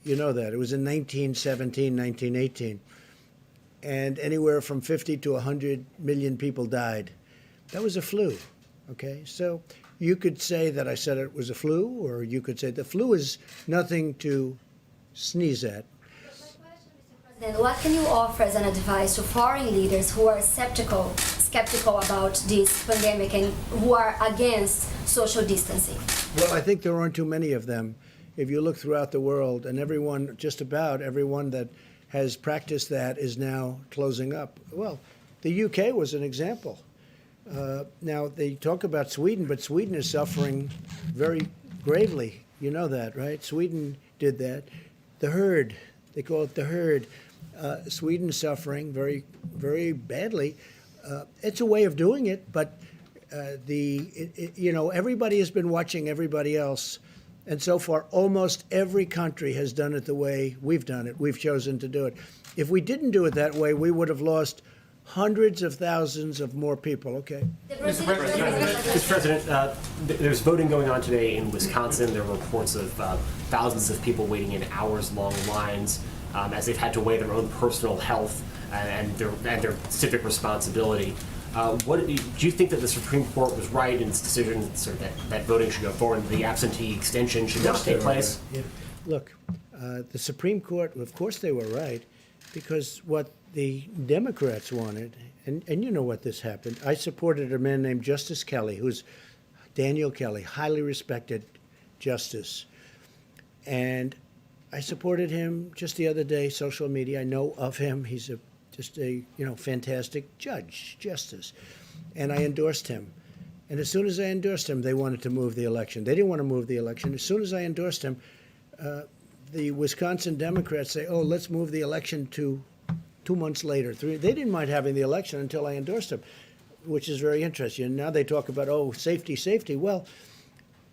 you know that, it was in 1917, 1918. and anywhere from 50 to 100 million people died. That was a flu, okay? So you could say that I said it was a flu, or you could say the flu is nothing to sneeze at. Then what can you offer as an advice to foreign leaders who are skeptical about this pandemic and who are against social distancing? Well, I think there aren't too many of them. If you look throughout the world, and everyone, just about everyone that has practiced that is now closing up. Well, the UK was an example. Now, they talk about Sweden, but Sweden is suffering very gravely. You know that, right? Sweden did that. The herd, they call it the herd. Sweden's suffering very, very badly. It's a way of doing it, but everybody has been watching everybody else. And so far, almost every country has done it the way we've done it. We've chosen to do it. If we didn't do it that way, we would have lost hundreds of thousands of more people. Okay. Mr. President, there's voting going on today in Wisconsin. There are reports of thousands of people waiting in hours-long lines as they've had to weigh their own personal health and their civic responsibility. What do you think that the Supreme Court was right in its decision that voting should go forward, and the absentee extension should not take place? Yeah. Look, the Supreme Court, of course they were right, because what the Democrats wanted, and you know what this happened. I supported a man named Justice Kelly, who's Daniel Kelly, highly respected justice. And I supported him just the other day, social media. I know of him. He's just a fantastic justice. And I endorsed him. And as soon as I endorsed him, they wanted to move the election. They didn't want to move the election. As soon as I endorsed him, the Wisconsin Democrats say, oh, let's move the election to 2 months later. They didn't mind having the election until I endorsed him, which is very interesting. And now they talk about, oh, safety, safety. Well,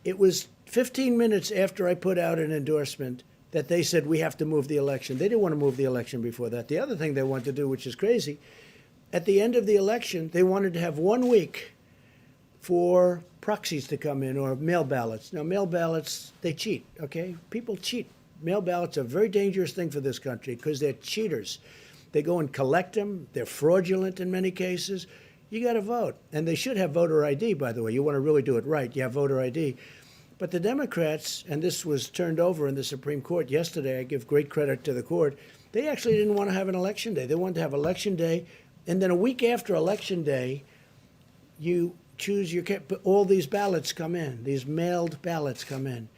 it was 15 minutes after I put out an endorsement that they said we have to move the election. They didn't want to move the election before that. The other thing they wanted to do, which is crazy, at the end of the election, they wanted to have 1 week for proxies to come in or mail ballots. Now, mail ballots, they cheat, okay? People cheat. Mail ballots are a very dangerous thing for this country because they're cheaters. They go and collect them. They're fraudulent in many cases. You got to vote. And they should have voter ID, by the way. You want to really do it right. You have voter ID. But the Democrats, and this was turned over in the Supreme Court yesterday, I give great credit to the court, they actually didn't want to have an election day. They wanted to have election day, and then a week after election day, you choose your, all these ballots come in, these mailed ballots come in.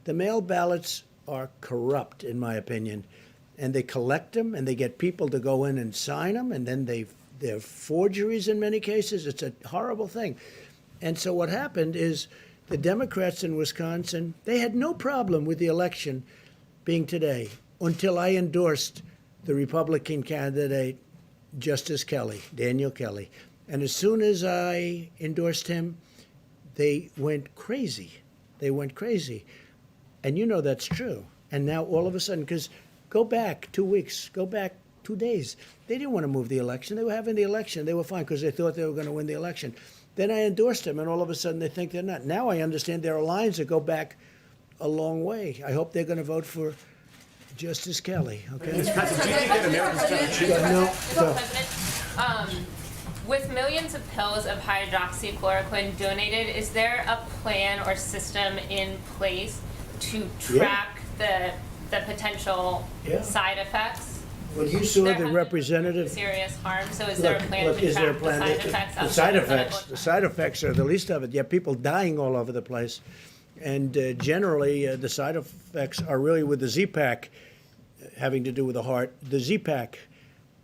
The mailed ballots are corrupt, in my opinion, and they collect them, and they get people to go in and sign them, and then they're forgeries in many cases. It's a horrible thing. And so what happened is, the Democrats in Wisconsin, they had no problem with the election being today until I endorsed the Republican candidate, Justice Kelly, Daniel Kelly. And as soon as I endorsed him, they went crazy. They went crazy. And you know that's true. And now all of a sudden, because go back 2 weeks, go back 2 days, they didn't want to move the election. They were having the election. They were fine because they thought they were going to win the election. Then I endorsed him, and all of a sudden they think they're not. Now I understand there are lines that go back a long way. I hope they're going to vote for Justice Kelly. Okay. Mr. President, do you think that Americans should With millions of pills of hydroxychloroquine donated, is there a plan or system in place to track the potential side effects? Well, you saw the representative. Serious harm. So is there a plan to track the side effects? The side effects are the least of it. You have people dying all over the place, and generally the side effects are really with the Z-Pack, having to do with the heart. The Z-Pack,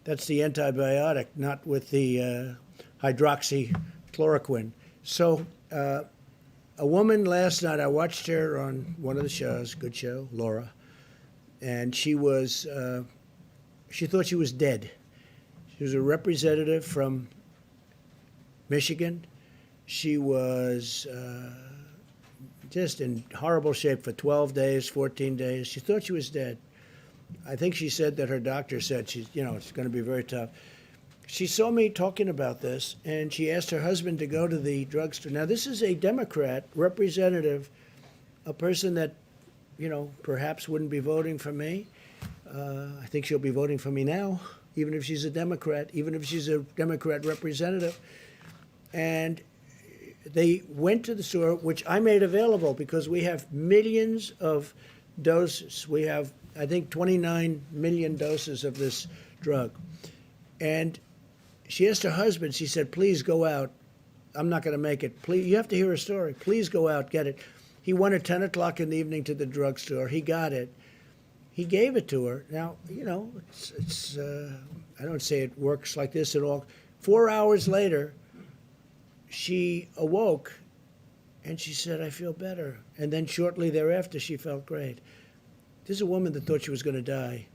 that's the antibiotic, not with the hydroxychloroquine. So a woman last night, I watched her on one of the shows, good show, Laura, and she was. She thought she was dead. She was a representative from Michigan. She was just in horrible shape for 12 days, 14 days. She thought she was dead. I think she said that her doctor said she's, it's going to be very tough. She saw me talking about this, and she asked her husband to go to the drugstore. Now, this is a Democrat representative, a person that, perhaps wouldn't be voting for me. I think she'll be voting for me now. even if she's a Democrat, even if she's a Democrat representative. And they went to the store, which I made available because we have millions of doses. We have, I think, 29 million doses of this drug. And she asked her husband, she said, please go out. I'm not going to make it. Please, you have to hear her story. Please go out, get it. He went at 10 o'clock in the evening to the drugstore. He got it. He gave it to her. Now, you know, I don't say it works like this at all. 4 hours later, she awoke and she said, I feel better. And then shortly thereafter, she felt great. This is a woman that thought she was going to die.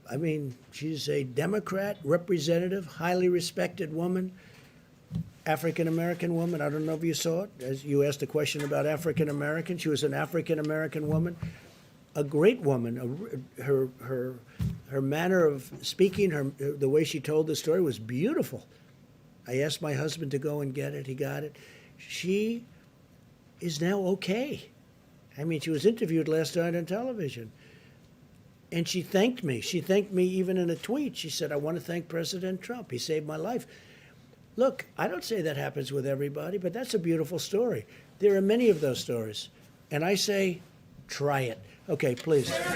I mean, she's a Democrat representative, highly respected woman, African-American woman. I don't know if you saw it. As you asked a question about African-American, she was an African-American woman, a great woman. Her manner of speaking, the way she told the story was beautiful. I asked my husband to go and get it. He got it. She is now okay. I mean, she was interviewed last night on television. And she thanked me. She thanked me even in a tweet. She said, I want to thank President Trump. He saved my life. Look, I don't say that happens with everybody, but that's a beautiful story. There are many of those stories. And I say, try it. Okay, please. I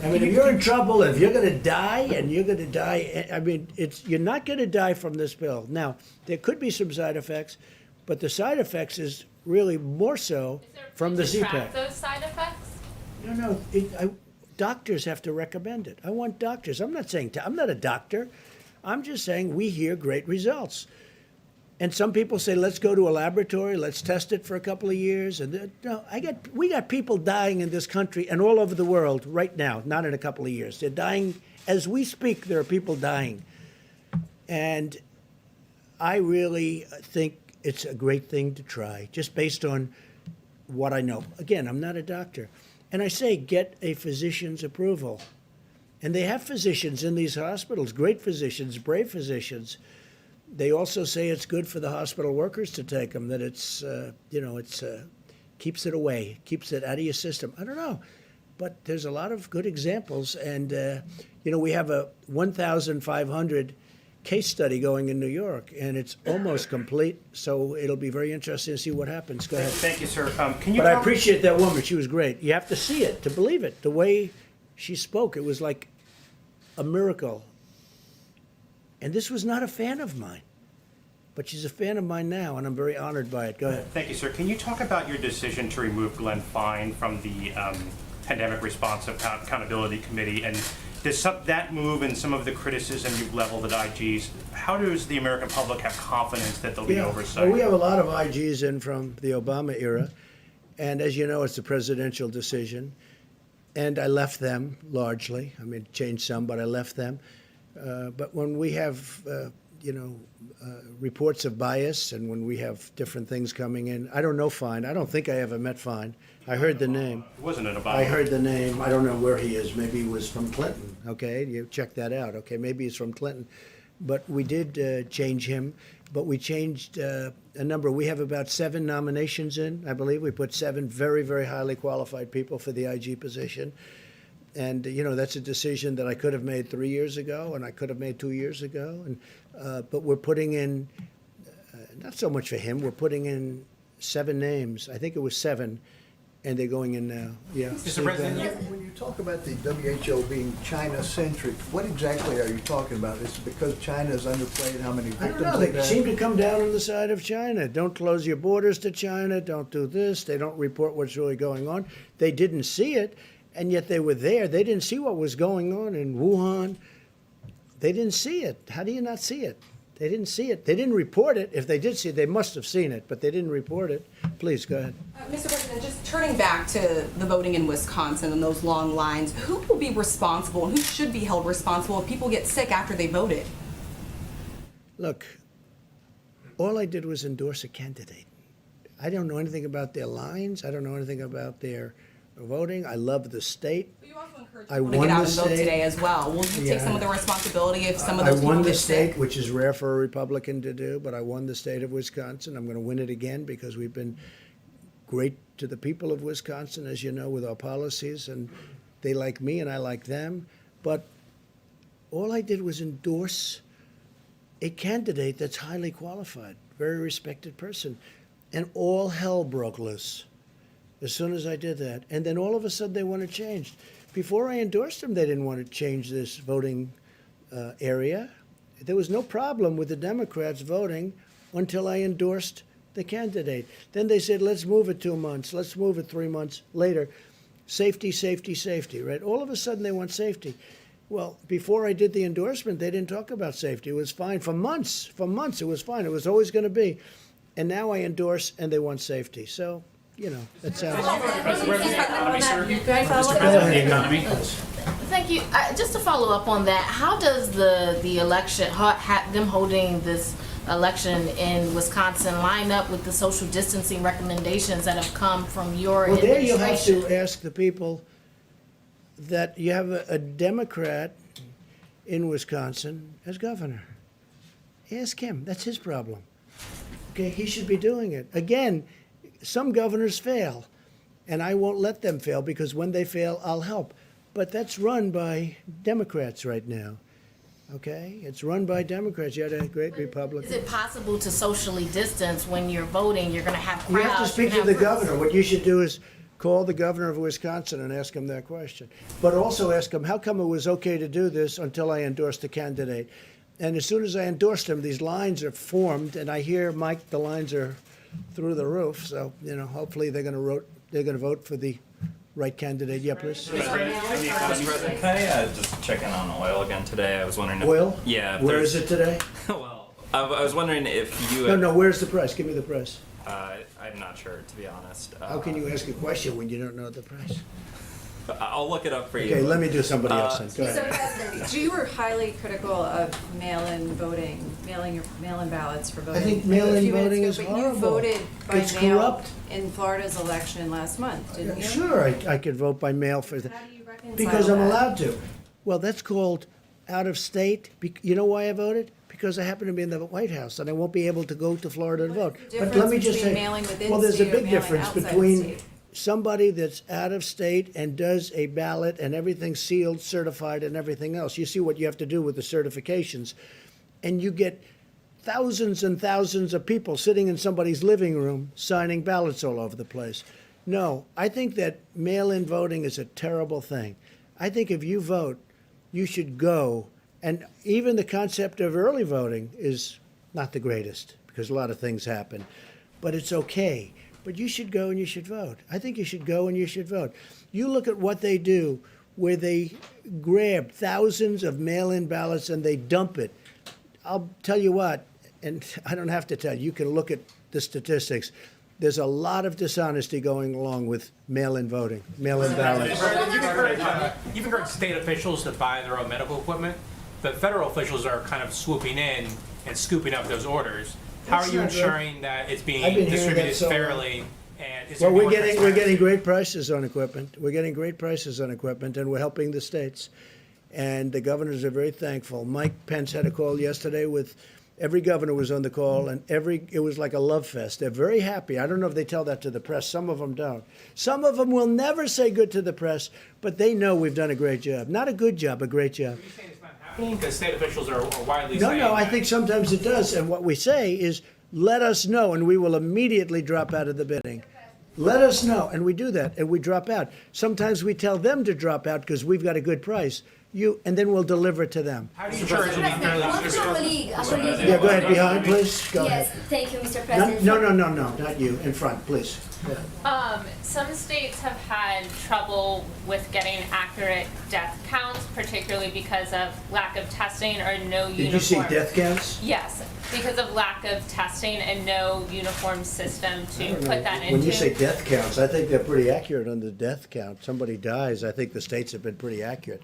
mean, if you're in trouble, if you're going to die, and you're going to die, I mean, you're not going to die from this pill. Now, there could be some side effects, but the side effects is really more so from the Z-Pack. Those side effects? No, doctors have to recommend it. I want doctors. I'm not saying, I'm not a doctor. I'm just saying we hear great results. And some people say, let's go to a laboratory, let's test it for a couple of years. And no, we got people dying in this country and all over the world right now, not in a couple of years. They're dying. As we speak, there are people dying. And I really think it's a great thing to try, just based on what I know. Again, I'm not a doctor. And I say, get a physician's approval. And they have physicians in these hospitals, great physicians, brave physicians. They also say it's good for the hospital workers to take them, that it's, keeps it away, keeps it out of your system. I don't know. But there's a lot of good examples. And, we have a 1,500 case study going in New York, and it's almost complete. So it'll be very interesting to see what happens. Go ahead. Thank you, sir. But I appreciate that woman. She was great. You have to see it to believe it. The way she spoke, it was like a miracle. And this was not a fan of mine, but she's a fan of mine now, and I'm very honored by it. Go ahead. Thank you, sir. Can you talk about your decision to remove Glenn Fine from the Pandemic Response Accountability Committee? And does that move and some of the criticism you've leveled at IGs, how does the American public have confidence that there'll be oversight? Well, we have a lot of IGs in from the Obama era, and as you know, it's a presidential decision. And I left them largely. I mean, changed some, but I left them. But when we have, reports of bias, and when we have different things coming in, I don't know Fine. I don't think I ever met Fine. I heard the name. Wasn't it Obama? I heard the name. I don't know where he is. Maybe he was from Clinton. Okay, you check that out. Okay, maybe he's from Clinton. But we did change him. But we changed a number. We have about 7 nominations in, I believe. We put 7 very, very highly qualified people for the IG position. And, that's a decision that I could have made 3 years ago, and I could have made 2 years ago. And but we're putting in, not so much for him, we're putting in 7 names. I think it was 7, and they're going in now. Yeah. Mr. President, When you talk about the WHO being China-centric, what exactly are you talking about? Is it because China is underplayed how many I victims don't know. they've They had? seem to come down on the side of China. Don't close your borders to China. Don't do this. They don't report what's really going on. They didn't see it, and yet they were there. They didn't see what was going on in Wuhan. They didn't see it. How do you not see it? They didn't see it. They didn't report it. If they did see it, they must have seen it, but they didn't report it. Please, go ahead. Mr. President, just turning back to the voting in Wisconsin and those long lines, who will be responsible and who should be held responsible if people get sick after they voted? Look, all I did was endorse a candidate. I don't know anything about their lines. I don't know anything about their voting. I love the state. But you also encourage I people to won get out the and vote state. today as well. Will you take some of the responsibility if some of those I people won the get state, sick? which is rare for a Republican to do, but I won the state of Wisconsin. I'm going to win it again because we've been great to the people of Wisconsin, as you know, with our policies, and they like me and I like them. But all I did was endorse a candidate that's highly qualified, very respected person. And all hell broke loose as soon as I did that. And then all of a sudden they want to change. Before I endorsed them, they didn't want to change this voting area. There was no problem with the Democrats voting until I endorsed the candidate. Then they said, let's move it 2 months, let's move it 3 months later. Safety, safety, safety, right? All of a sudden they want safety. Well, before I did the endorsement, they didn't talk about safety. It was fine for months. For months, it was fine. It was always going to be. And now I endorse, and they want safety. So, you know, that sounds. Thank you. Just to follow up on that, how does the election, them holding this election in Wisconsin line up with the social distancing recommendations that have come from your Well, there you administration? have to ask the people that you have a Democrat in Wisconsin as governor. Ask him. That's his problem. Okay, he should be doing it. Again, some governors fail, and I won't let them fail because when they fail, I'll help. But that's run by Democrats right now. Okay, it's run by Democrats. You had a great Republican. Is it possible to socially distance when you're voting? You're going to have You crowds. have to speak to the governor. What you should do is call the governor of Wisconsin and ask him that question. But also ask him, how come it was okay to do this until I endorsed the candidate? And as soon as I endorsed him, these lines are formed, and I hear, Mike, the lines are through the roof. So, you know, hopefully they're going to vote for the right candidate. Yeah, please. Mr. President, can I just check in on oil again today? I was wondering if... Oil? Yeah. if Where there's- is it today? Well, I was wondering if you... No, where's the price? Give me the price. I'm not sure, to be honest. How can you ask a question when you don't know the price? I'll look it up for you. Okay, let me do somebody else then. Go So, ahead. you were highly critical of mail-in voting, mail-in ballots for voting. I think a mail-in few minutes voting ago, is but horrible. you voted by It's mail corrupt. in Florida's election last month, didn't you? Sure, I could vote by mail for that. How do you reconcile Because I'm that? allowed to. Well, that's called out of state. You know why I voted? Because I happen to be in the White House and I won't be able to go to Florida to vote. the But let me difference just between say, mailing within well, there's a state or big mailing difference outside the between state? somebody that's out of state and does a ballot and everything sealed, certified, and everything else. You see what you have to do with the certifications. And you get thousands and thousands of people sitting in somebody's living room signing ballots all over the place. No, I think that mail-in voting is a terrible thing. I think if you vote, you should go. And even the concept of early voting is not the greatest because a lot of things happen. But it's okay. But you should go and you should vote. I think you should go and you should vote. You look at what they do, where they grab thousands of mail-in ballots and they dump it. I'll tell you what, and I don't have to tell you, you can look at the statistics. There's a lot of dishonesty going along with mail-in voting, mail-in ballots. You've encouraged state officials to buy their own medical equipment. The federal officials are kind of swooping in and scooping up those orders. How are That's you not right. ensuring that it's I've being been hearing that distributed so long. fairly? And is Well, there we're more getting transparency? great prices on equipment. We're getting great prices on equipment, and we're helping the states. And the governors are very thankful. Mike Pence had a call yesterday with every governor was on the call, and it was like a love fest. They're very happy. I don't know if they tell that to the press. Some of them don't. Some of them will never say good to the press, but they know we've done a great job. Not a good job, a great job. Because state officials are widely No, saying no, I that. think sometimes it does. And what we say is, let us know, and we will immediately drop out of the bidding. Let us know, and we do that, and we drop out. Sometimes we tell them to drop out because we've got a good price. And then we'll deliver it to them. How do you ensure it'll be fairly One distributed? colleague. Yeah, go ahead, behind, please. Go Yes, ahead. thank you, Mr. President. No, not you. In front, please. Some states have had trouble with getting accurate death counts, particularly because of lack of testing or no uniform. Did you see death counts? Yes, because of lack of testing and no uniform system to I don't put know. that into. When you say death counts, I think they're pretty accurate on the death count. Somebody dies, I think the states have been pretty accurate.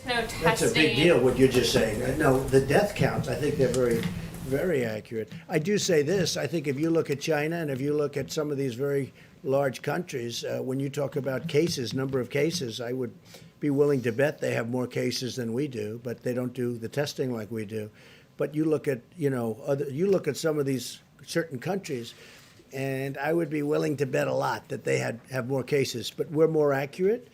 No testing. That's a big deal, what you're just saying. No, the death counts, I think they're very, very accurate. I do say this, I think if you look at China and if you look at some of these very large countries, when you talk about cases, number of cases, I would be willing to bet they have more cases than we do, but they don't do the testing like we do. But you look at, you look at some of these certain countries, and I would be willing to bet a lot that they have more cases. But we're more accurate.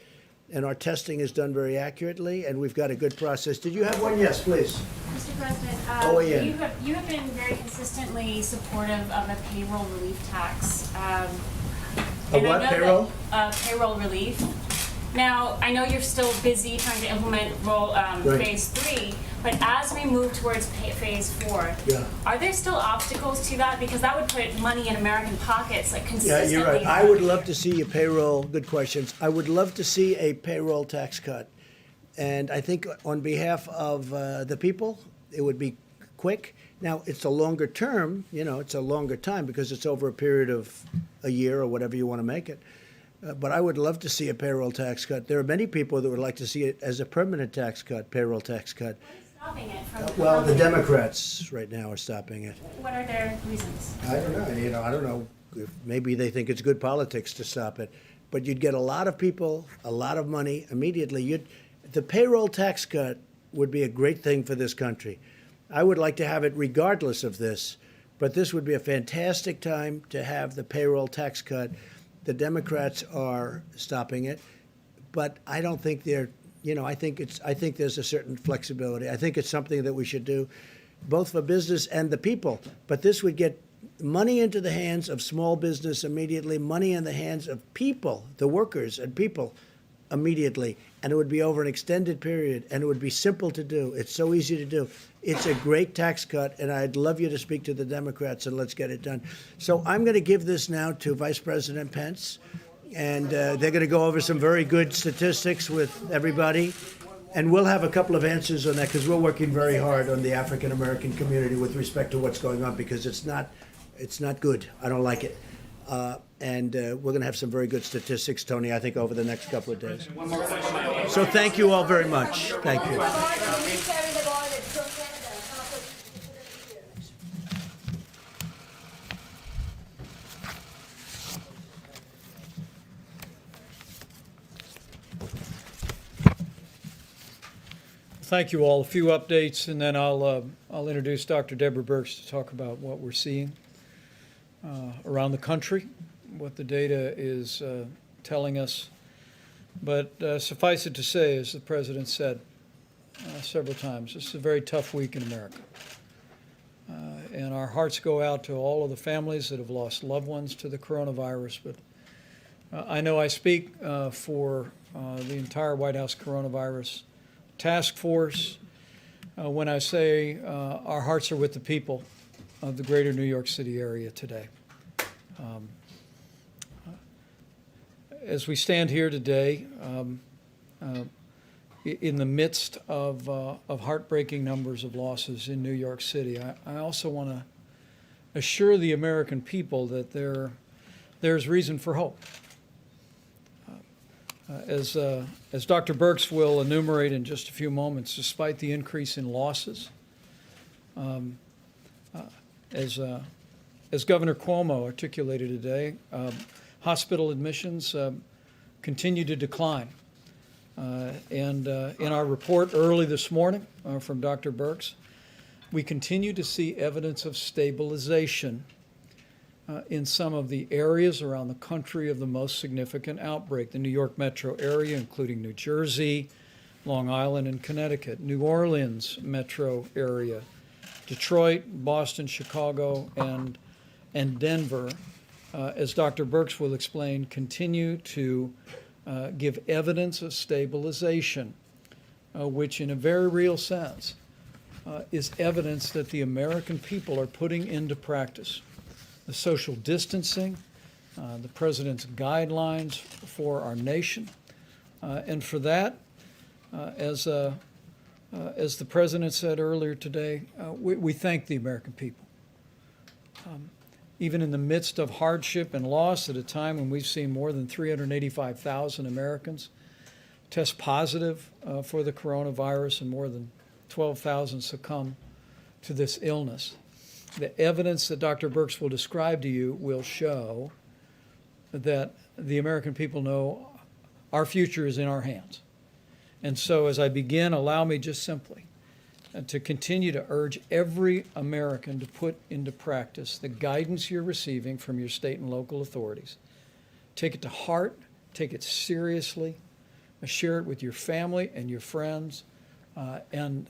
and our testing is done very accurately, and we've got a good process. Did you have one? Yes, please. Mr. President, OAN. you have been very consistently supportive of a payroll relief tax. And what? I know Payroll? that, payroll relief. Now, I know you're still busy trying to implement Right. phase 3, but as we move towards phase 4, Yeah. are there still obstacles to that? Because that would put money in American pockets, like Yeah, consistently. you're right. I would love to see a payroll, good questions. I would love to see a payroll tax cut. And I think on behalf of the people, it would be quick. Now, it's a longer term, it's a longer time because it's over a period of a year or whatever you want to make it. But I would love to see a payroll tax cut. There are many people that would like to see it as a permanent tax cut, payroll tax cut. Stopping it from. Well, the Democrats right now are stopping it. What are their reasons? I don't know. I don't know. Maybe they think it's good politics to stop it, but you'd get a lot of people, a lot of money immediately. The payroll tax cut would be a great thing for this country. I would like to have it regardless of this, but this would be a fantastic time to have the payroll tax cut. The Democrats are stopping it, but I don't think they're. I think there's a certain flexibility. I think it's something that we should do, both for business and the people. But this would get money into the hands of small business immediately, money in the hands of people, the workers and people immediately, and it would be over an extended period, and it would be simple to do. It's so easy to do. It's a great tax cut, and I'd love you to speak to the Democrats and let's get it done. So I'm going to give this now to Vice President Pence, and they're going to go over some very good statistics with everybody. And we'll have a couple of answers on that because we're working very hard on the African American community with respect to what's going on because it's not good. I don't like it. And we're going to have some very good statistics, Tony, I think, over the next couple of days. So thank you all very much. Thank you. Thank you all. A few updates, and then I'll introduce Dr. Deborah Birx to talk about what we're seeing around the country, what the data is telling us. But suffice it to say, as the President said several times, this is a very tough week in America. And our hearts go out to all of the families that have lost loved ones to the coronavirus. But I know I speak for the entire White House coronavirus task force when I say our hearts are with the people of the greater New York City area today. As we stand here today, in the midst of heartbreaking numbers of losses in New York City, I also want to assure the American people that there's reason for hope. As Dr. Birx will enumerate in just a few moments, despite the increase in losses, as Governor Cuomo articulated today, hospital admissions continue to decline. And in our report early this morning from Dr. Birx, we continue to see evidence of stabilization in some of the areas around the country of the most significant outbreak. The New York metro area, including New Jersey, Long Island, and Connecticut. New Orleans metro area, Detroit, Boston, Chicago, and Denver, as Dr. Birx will explain, continue to give evidence of stabilization, which in a very real sense is evidence that the American people are putting into practice the social distancing, the President's guidelines for our nation. And for that, as the President said earlier today, we thank the American people. Even in the midst of hardship and loss at a time when we've seen more than 385,000 Americans test positive for the coronavirus and more than 12,000 succumb to this illness. The evidence that Dr. Birx will describe to you will show that the American people know our future is in our hands. And so as I begin, allow me just simply to continue to urge every American to put into practice the guidance you're receiving from your state and local authorities. Take it to heart, take it seriously, share it with your family and your friends, and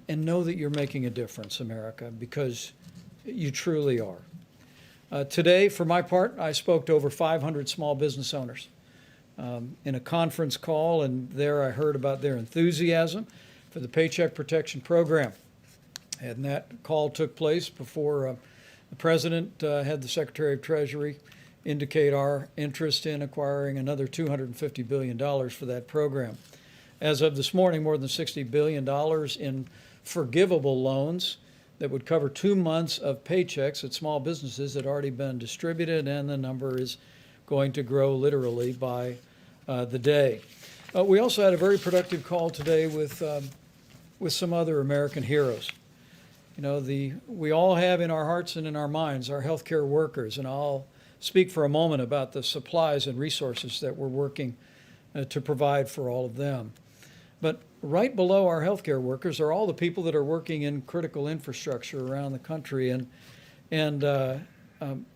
know that you're making a difference, America, because you truly are. Today, for my part, I spoke to over 500 small business owners in a conference call, and there I heard about their enthusiasm for the Paycheck Protection Program. And that call took place before the President had the Secretary of Treasury indicate our interest in acquiring another $250 billion for that program. As of this morning, more than $60 billion in forgivable loans that would cover 2 months of paychecks at small businesses had already been distributed, and the number is going to grow literally by the day. We also had a very productive call today with some other American heroes. You know, we all have in our hearts and in our minds our healthcare workers, and I'll speak for a moment about the supplies and resources that we're working to provide for all of them. But right below our healthcare workers are all the people that are working in critical infrastructure around the country, and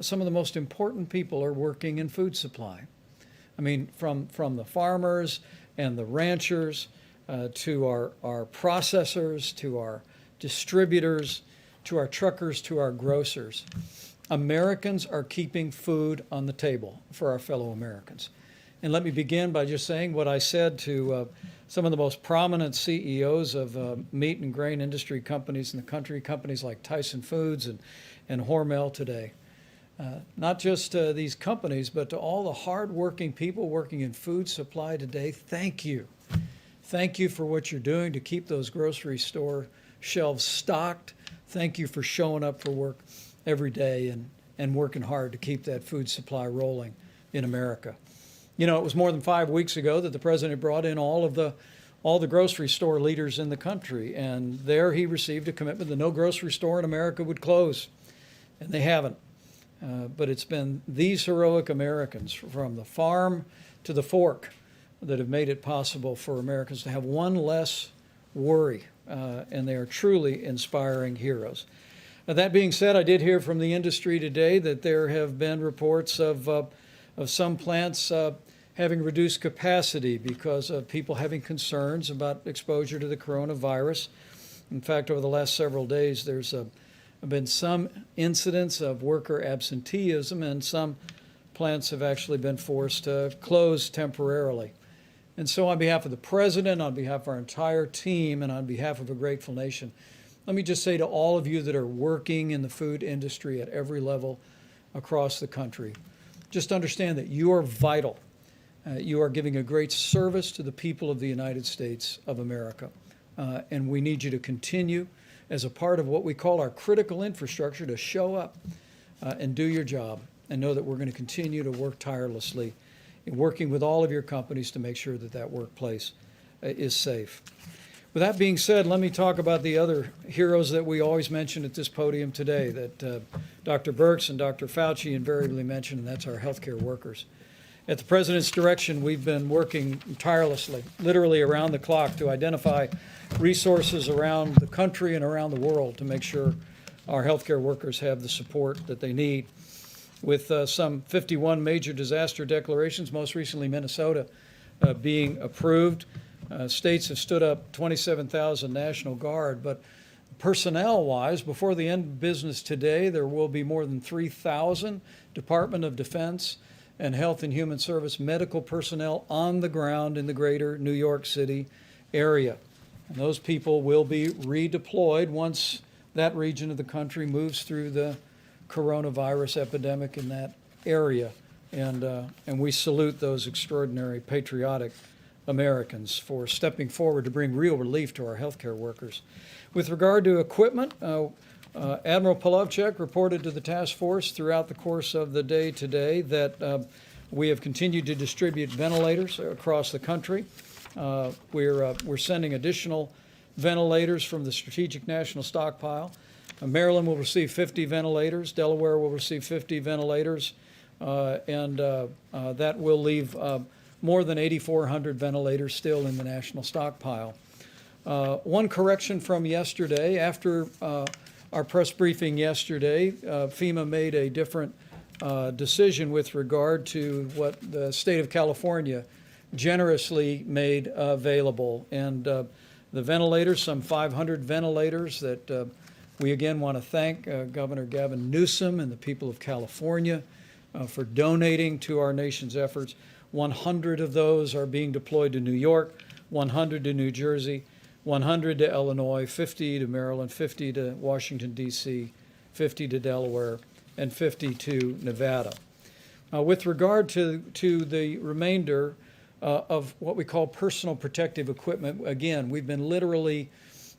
some of the most important people are working in food supply. I mean, from the farmers and the ranchers to our processors, to our distributors, to our truckers, to our grocers. Americans are keeping food on the table for our fellow Americans. And let me begin by just saying what I said to some of the most prominent CEOs of meat and grain industry companies in the country, companies like Tyson Foods and Hormel today. Not just these companies, but to all the hardworking people working in food supply today, thank you. Thank you for what you're doing to keep those grocery store shelves stocked. Thank you for showing up for work every day and working hard to keep that food supply rolling in America. You know, it was more than 5 weeks ago that the president brought in all the grocery store leaders in the country, and there he received a commitment that no grocery store in America would close, and they haven't. But it's been these heroic Americans, from the farm to the fork, that have made it possible for Americans to have one less worry, and they are truly inspiring heroes. Now, that being said, I did hear from the industry today that there have been reports of some plants having reduced capacity because of people having concerns about exposure to the coronavirus. In fact, over the last several days, there's been some incidents of worker absenteeism, and some plants have actually been forced to close temporarily. And so on behalf of the president, on behalf of our entire team, and on behalf of a grateful nation, let me just say to all of you that are working in the food industry at every level across the country, just understand that you are vital. You are giving a great service to the people of the United States of America. And we need you to continue as a part of what we call our critical infrastructure to show up and do your job, and know that we're going to continue to work tirelessly in working with all of your companies to make sure that that workplace is safe. With that being said, let me talk about the other heroes that we always mention at this podium today, that Dr. Birx and Dr. Fauci invariably mention, and that's our healthcare workers. At the President's direction, we've been working tirelessly, literally around the clock, to identify resources around the country and around the world to make sure our healthcare workers have the support that they need. With some 51 major disaster declarations, most recently Minnesota being approved, states have stood up 27,000 National Guard, but personnel-wise, before the end of business today, there will be more than 3,000 Department of Defense and Health and Human Service medical personnel on the ground in the greater New York City area. And those people will be redeployed once that region of the country moves through the coronavirus epidemic in that area. And we salute those extraordinary patriotic Americans for stepping forward to bring real relief to our healthcare workers. With regard to equipment, Admiral Polovchek reported to the task force throughout the course of the day today that we have continued to distribute ventilators across the country. We're sending additional ventilators from the Strategic National Stockpile. Maryland will receive 50 ventilators. Delaware will receive 50 ventilators. And that will leave more than 8,400 ventilators still in the national stockpile. One correction from yesterday. After our press briefing yesterday, FEMA made a different decision with regard to what the state of California generously made available. And the ventilators, some 500 ventilators that we again want to thank Governor Gavin Newsom and the people of California for donating to our nation's efforts. 100 of those are being deployed to New York, 100 to New Jersey, 100 to Illinois, 50 to Maryland, 50 to Washington, D.C., 50 to Delaware, and 50 to Nevada. With regard to the remainder of what we call personal protective equipment, again, we've been literally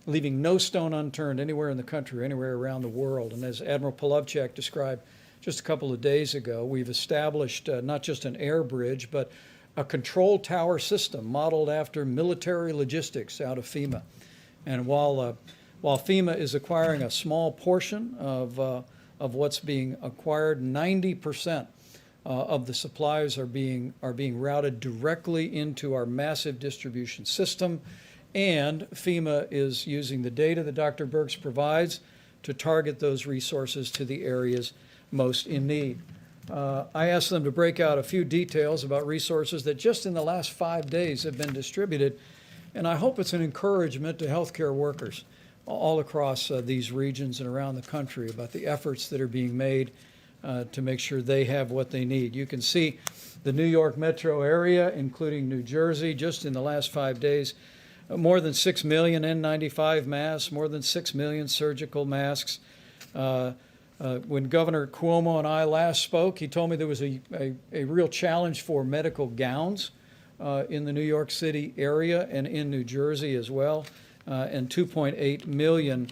leaving no stone unturned anywhere in the country, anywhere around the world. And as Admiral Polovchak described just a couple of days ago, we've established not just an air bridge, but a control tower system modeled after military logistics out of FEMA. And while FEMA is acquiring a small portion of what's being acquired, 90% of the supplies are being routed directly into our massive distribution system. And FEMA is using the data that Dr. Birx provides to target those resources to the areas most in need. I asked them to break out a few details about resources that just in the last 5 days have been distributed, and I hope it's an encouragement to healthcare workers all across these regions and around the country about the efforts that are being made to make sure they have what they need. You can see the New York metro area, including New Jersey, just in the last 5 days, more than 6 million N95 masks, more than 6 million surgical masks. When Governor Cuomo and I last spoke, he told me there was a real challenge for medical gowns in the New York City area and in New Jersey as well. And 2.8 million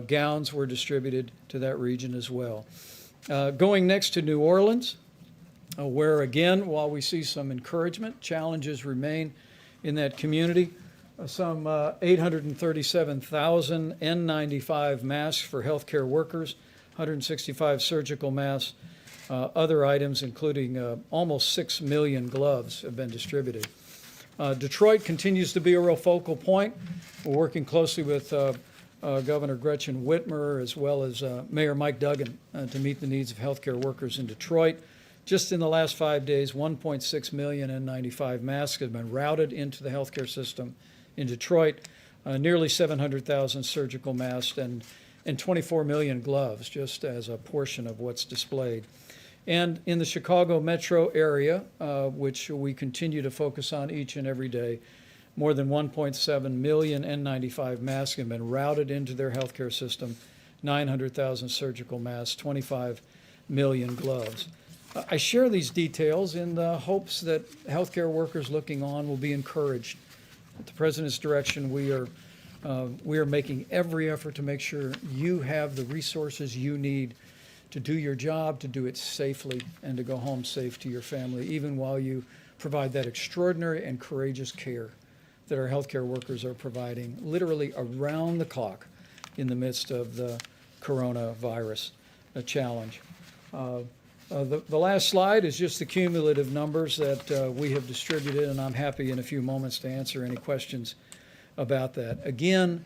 gowns were distributed to that region as well. Going next to New Orleans, where again, while we see some encouragement, challenges remain in that community. Some 837,000 N95 masks for healthcare workers, 165 surgical masks, other items including almost 6 million gloves have been distributed. Detroit continues to be a real focal point. We're working closely with Governor Gretchen Whitmer as well as Mayor Mike Duggan to meet the needs of healthcare workers in Detroit. Just in the last 5 days, 1.6 million N95 masks have been routed into the healthcare system in Detroit, nearly 700,000 surgical masks, and 24 million gloves, just as a portion of what's displayed. And in the Chicago metro area, which we continue to focus on each and every day, more than 1.7 million N95 masks have been routed into their healthcare system, 900,000 surgical masks, 25 million gloves. I share these details in the hopes that healthcare workers looking on will be encouraged. At the President's direction, we are making every effort to make sure you have the resources you need to do your job, to do it safely, and to go home safe to your family, even while you provide that extraordinary and courageous care that our healthcare workers are providing literally around the clock in the midst of the coronavirus challenge. The last slide is just the cumulative numbers that we have distributed, and I'm happy in a few moments to answer any questions about that. Again,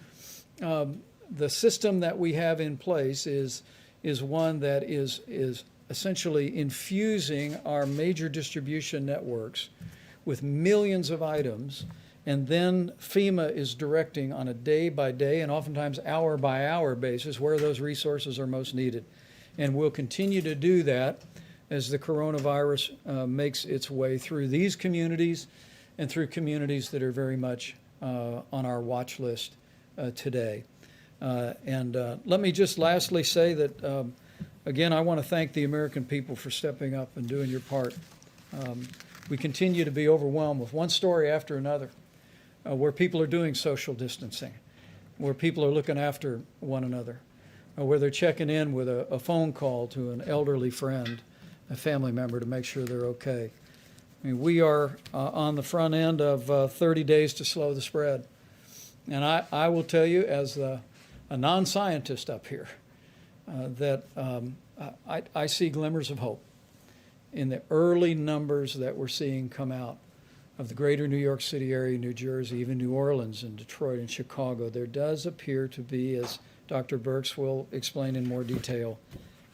the system that we have in place is one that is essentially infusing our major distribution networks with millions of items, and then FEMA is directing on a day-by-day and oftentimes hour-by-hour basis where those resources are most needed. And we'll continue to do that as the coronavirus makes its way through these communities and through communities that are very much on our watch list today. And let me just lastly say that, again, I want to thank the American people for stepping up and doing your part. We continue to be overwhelmed with one story after another where people are doing social distancing, where people are looking after one another, where they're checking in with a phone call to an elderly friend, a family member, to make sure they're okay. I mean, we are on the front end of 30 days to slow the spread. And I will tell you, as a non-scientist up here, that I see glimmers of hope in the early numbers that we're seeing come out of the greater New York City area, New Jersey, even New Orleans and Detroit and Chicago. There does appear to be, as Dr. Birx will explain in more detail,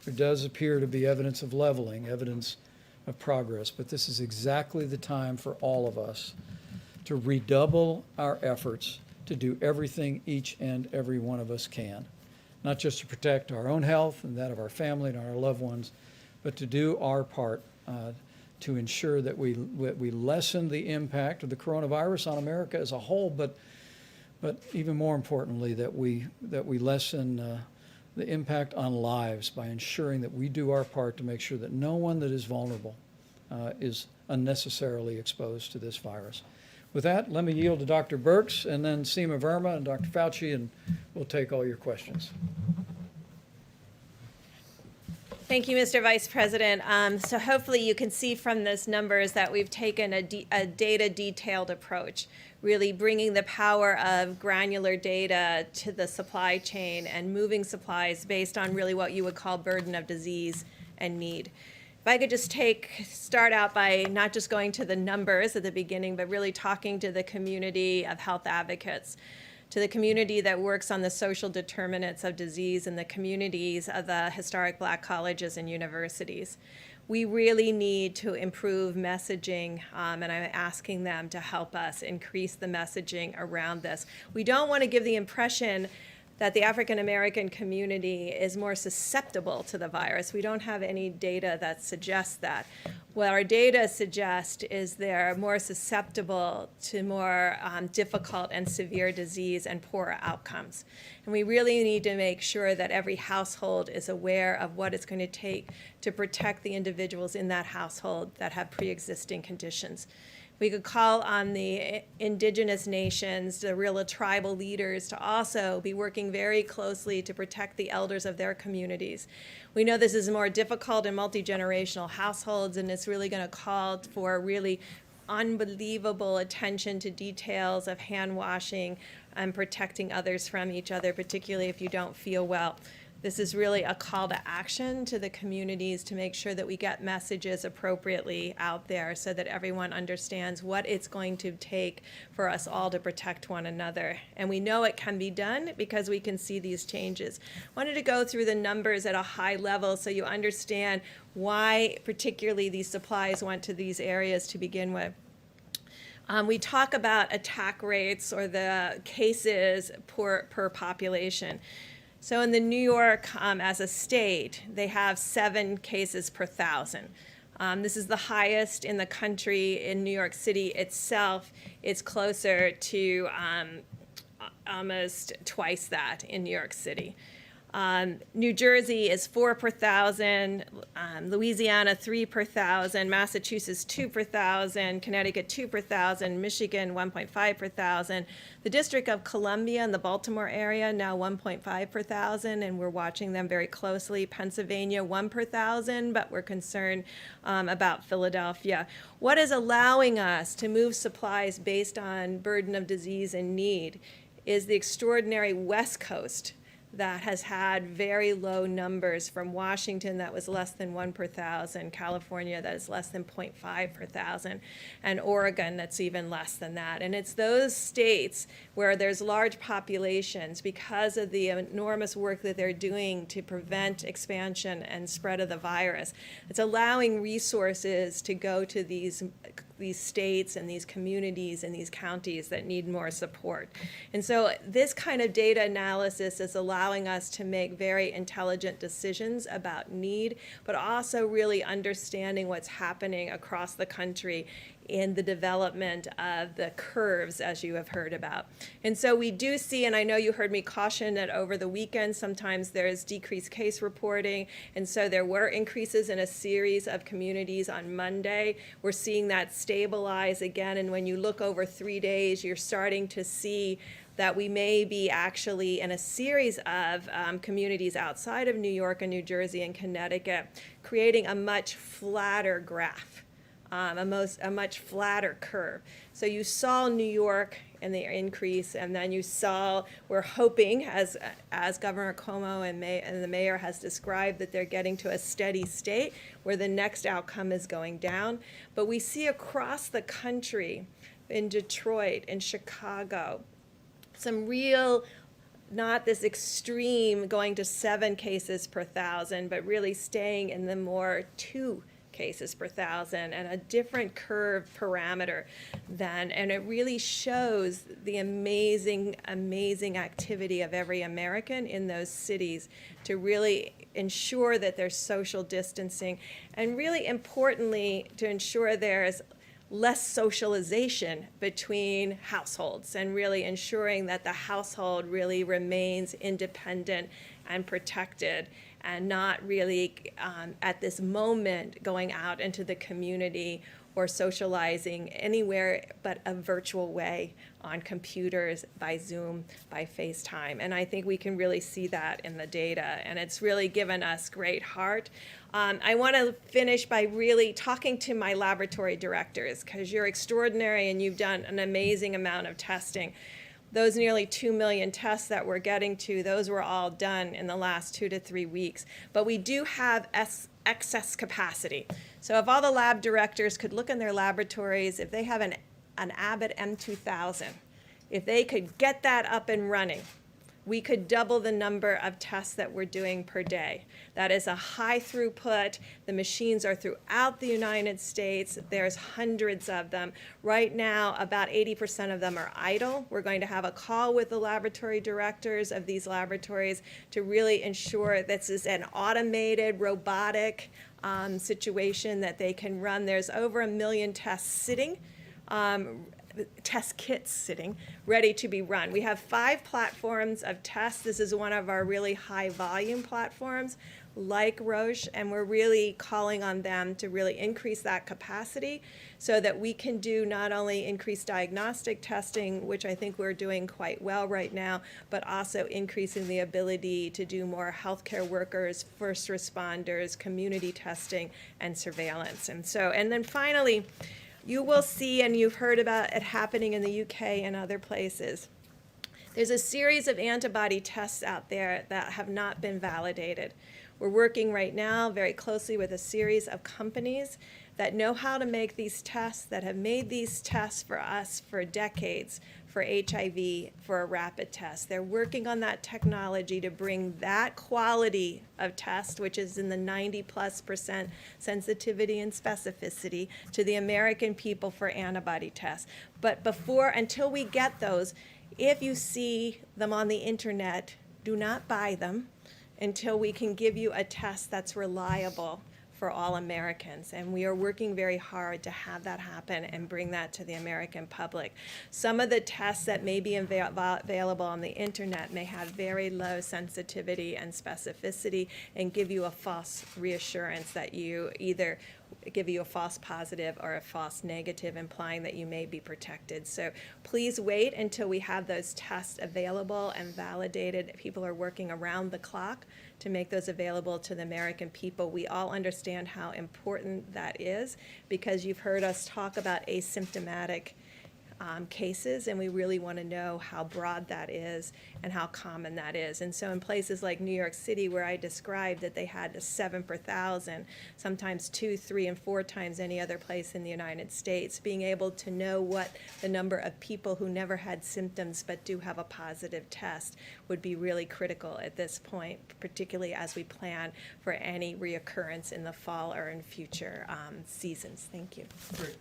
there does appear to be evidence of leveling, evidence of progress, but this is exactly the time for all of us to redouble our efforts to do everything each and every one of us can, not just to protect our own health and that of our family and our loved ones, but to do our part to ensure that we lessen the impact of the coronavirus on America as a whole, but even more importantly, that we lessen the impact on lives by ensuring that we do our part to make sure that no one that is vulnerable is unnecessarily exposed to this virus. With that, let me yield to Dr. Birx and then Seema Verma and Dr. Fauci, and we'll take all your questions. Thank you, Mr. Vice President. So hopefully you can see from those numbers that we've taken a data-detailed approach, really bringing the power of granular data to the supply chain and moving supplies based on really what you would call burden of disease and need. If I could just start out by not just going to the numbers at the beginning, but really talking to the community of health advocates, to the community that works on the social determinants of disease and the communities of the historic Black colleges and universities. We really need to improve messaging, and I'm asking them to help us increase the messaging around this. We don't want to give the impression that the African American community is more susceptible to the virus. We don't have any data that suggests that. What our data suggest is they're more susceptible to more difficult and severe disease and poorer outcomes. And we really need to make sure that every household is aware of what it's going to take to protect the individuals in that household that have pre-existing conditions. We could call on the indigenous nations, the real tribal leaders, to also be working very closely to protect the elders of their communities. We know this is more difficult in multi-generational households, and it's really going to call for really unbelievable attention to details of hand washing and protecting others from each other, particularly if you don't feel well. This is really a call to action to the communities to make sure that we get messages appropriately out there so that everyone understands what it's going to take for us all to protect one another. And we know it can be done because we can see these changes. I wanted to go through the numbers at a high level so you understand why particularly these supplies went to these areas to begin with. We talk about attack rates or the cases per population. So in the New York, as a state, they have 7 cases per 1,000. This is the highest in the country. In New York City itself, it's closer to almost twice that in New York City. New Jersey is 4 per 1,000, Louisiana 3 per 1,000, Massachusetts 2 per 1,000, Connecticut 2 per 1,000, Michigan 1.5 per 1,000. The District of Columbia in the Baltimore area now 1.5 per 1,000, and we're watching them very closely. Pennsylvania 1 per 1,000, but we're concerned about Philadelphia. What is allowing us to move supplies based on burden of disease and need is the extraordinary West Coast that has had very low numbers, from Washington that was less than 1 per 1,000, California that is less than 0.5 per 1,000, and Oregon that's even less than that. And it's those states where there's large populations, because of the enormous work that they're doing to prevent expansion and spread of the virus. It's allowing resources to go to these states and these communities and these counties that need more support. And so this kind of data analysis is allowing us to make very intelligent decisions about need, but also really understanding what's happening across the country in the development of the curves, as you have heard about. And so we do see, and I know you heard me caution that over the weekend, sometimes there's decreased case reporting, and so there were increases in a series of communities on Monday. We're seeing that stabilize again, and when you look over 3 days, you're starting to see that we may be actually in a series of communities outside of New York and New Jersey and Connecticut, creating a much flatter graph. A much flatter curve. So you saw New York and the increase, and then you saw, we're hoping, as Governor Cuomo and the mayor has described, that they're getting to a steady state where the next outcome is going down. But we see across the country, in Detroit, in Chicago, some real, not this extreme going to 7 cases per 1,000, but really staying in the more 2 cases per thousand and a different curve parameter than, and it really shows the amazing, amazing activity of every American in those cities to really ensure that there's social distancing, and really importantly, to ensure there's less socialization between households, and really ensuring that the household really remains independent and protected, and not really at this moment going out into the community or socializing anywhere but a virtual way on computers, by Zoom, by FaceTime. And I think we can really see that in the data, and it's really given us great heart. I want to finish by really talking to my laboratory directors, because you're extraordinary and you've done an amazing amount of testing. Those nearly 2 million tests that we're getting to, those were all done in the last 2 to 3 weeks. But we do have excess capacity. So if all the lab directors could look in their laboratories, if they have an Abbott M2000, if they could get that up and running, we could double the number of tests that we're doing per day. That is a high throughput. The machines are throughout the United States. There's hundreds of them. Right now, about 80% of them are idle. We're going to have a call with the laboratory directors of these laboratories to really ensure this is an automated, robotic situation that they can run. There's over 1 million tests sitting, test kits sitting, ready to be run. We have 5 platforms of tests. This is one of our really high volume platforms, like Roche, and we're really calling on them to really increase that capacity so that we can do not only increased diagnostic testing, which I think we're doing quite well right now, but also increasing the ability to do more healthcare workers, first responders, community testing, and surveillance. And then finally, you will see, and you've heard about it happening in the UK and other places, there's a series of antibody tests out there that have not been validated. We're working right now very closely with a series of companies that know how to make these tests, that have made these tests for us for decades, for HIV, for a rapid test. They're working on that technology to bring that quality of test, which is in the 90+% sensitivity and specificity, to the American people for antibody tests. But until we get those, if you see them on the internet, do not buy them until we can give you a test that's reliable for all Americans. And we are working very hard to have that happen and bring that to the American public. Some of the tests that may be available on the internet may have very low sensitivity and specificity and give you a false reassurance that you either give you a false positive or a false negative, implying that you may be protected. So please wait until we have those tests available and validated. People are working around the clock to make those available to the American people. We all understand how important that is, because you've heard us talk about asymptomatic cases, and we really want to know how broad that is and how common that is. And so in places like New York City, where I described that they had a 7 per thousand, sometimes 2, 3, and 4 times any other place in the United States, being able to know what the number of people who never had symptoms but do have a positive test would be really critical at this point, particularly as we plan for any reoccurrence in the fall or in future seasons. Thank you. Great.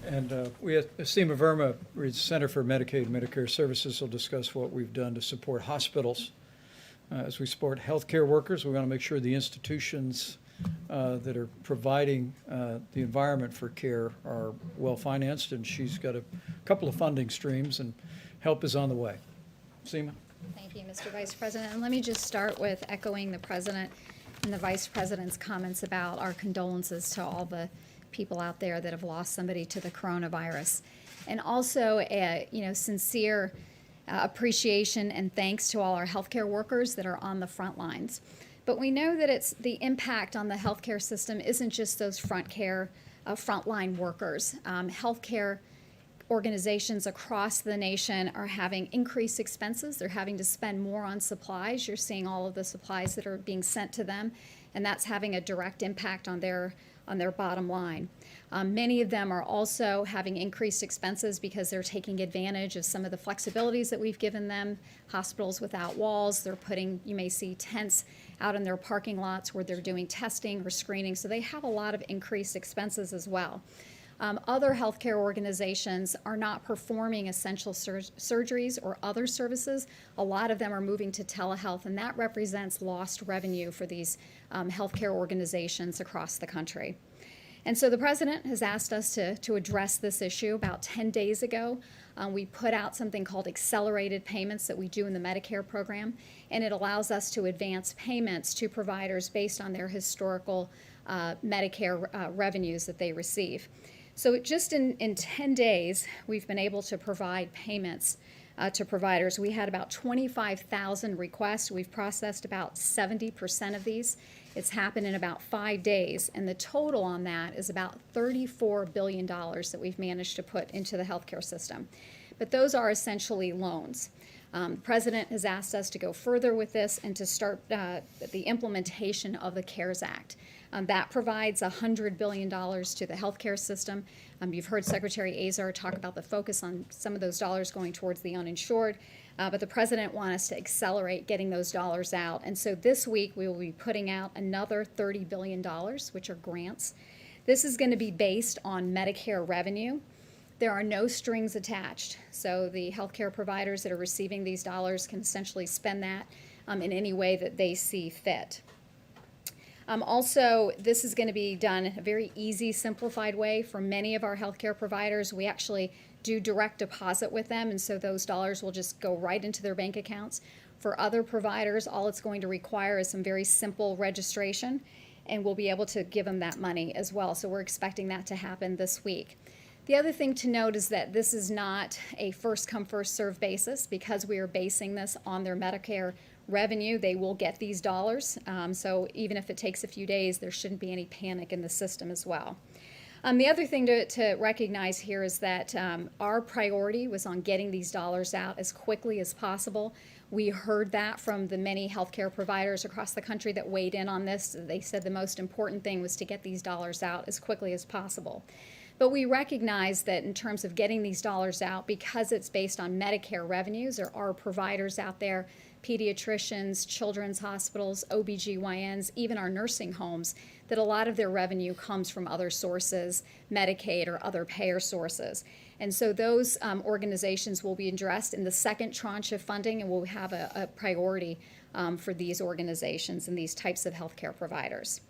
And we at Seema Verma, Center for Medicaid and Medicare Services, will discuss what we've done to support hospitals. As we support healthcare workers, we want to make sure the institutions that are providing the environment for care are well-financed, and she's got a couple of funding streams, and help is on the way. Seema? Thank you, Mr. Vice President. And let me just start with echoing the President and the Vice President's comments about our condolences to all the people out there that have lost somebody to the coronavirus. And also a sincere appreciation and thanks to all our healthcare workers that are on the front lines. But we know that it's the impact on the healthcare system isn't just those frontline workers. Healthcare organizations across the nation are having increased expenses. They're having to spend more on supplies. You're seeing all of the supplies that are being sent to them, and that's having a direct impact on their on their bottom line. Many of them are also having increased expenses because they're taking advantage of some of the flexibilities that we've given them. Hospitals without walls, they're putting, you may see tents out in their parking lots where they're doing testing or screening, so they have a lot of increased expenses as well. Other healthcare organizations are not performing essential surgeries or other services. A lot of them are moving to telehealth, and that represents lost revenue for these healthcare organizations across the country. And so the president has asked us to address this issue. About 10 days ago, we put out something called accelerated payments that we do in the Medicare program, and it allows us to advance payments to providers based on their historical Medicare revenues that they receive. So just in 10 days, we've been able to provide payments to providers. We had about 25,000 requests. We've processed about 70% of these. It's happened in about 5 days, and the total on that is about $34 billion that we've managed to put into the healthcare system. But those are essentially loans. The president has asked us to go further with this and to start the implementation of the CARES Act. That provides $100 billion to the healthcare system. You've heard Secretary Azar talk about the focus on some of those dollars going towards the uninsured, but the president wants us to accelerate getting those dollars out. And so this week we will be putting out another $30 billion, which are grants. This is going to be based on Medicare revenue. There are no strings attached, so the healthcare providers that are receiving these dollars can essentially spend that in any way that they see fit. Also, this is going to be done in a very easy, simplified way. For many of our healthcare providers, we actually do direct deposit with them, and so those dollars will just go right into their bank accounts. For other providers, all it's going to require is some very simple registration, and we'll be able to give them that money as well. So we're expecting that to happen this week. The other thing to note is that this is not a first-come, first-served basis. Because we are basing this on their Medicare revenue, they will get these dollars. So even if it takes a few days, there shouldn't be any panic in the system as well. The other thing to recognize here is that our priority was on getting these dollars out as quickly as possible. We heard that from the many healthcare providers across the country that weighed in on this. They said the most important thing was to get these dollars out as quickly as possible. But we recognize that in terms of getting these dollars out, because it's based on Medicare revenues, there are providers out there, pediatricians, children's hospitals, OBGYNs, even our nursing homes, that a lot of their revenue comes from other sources, Medicaid or other payer sources. And so those organizations will be addressed in the second tranche of funding, and we'll have a priority for these organizations and these types of healthcare providers.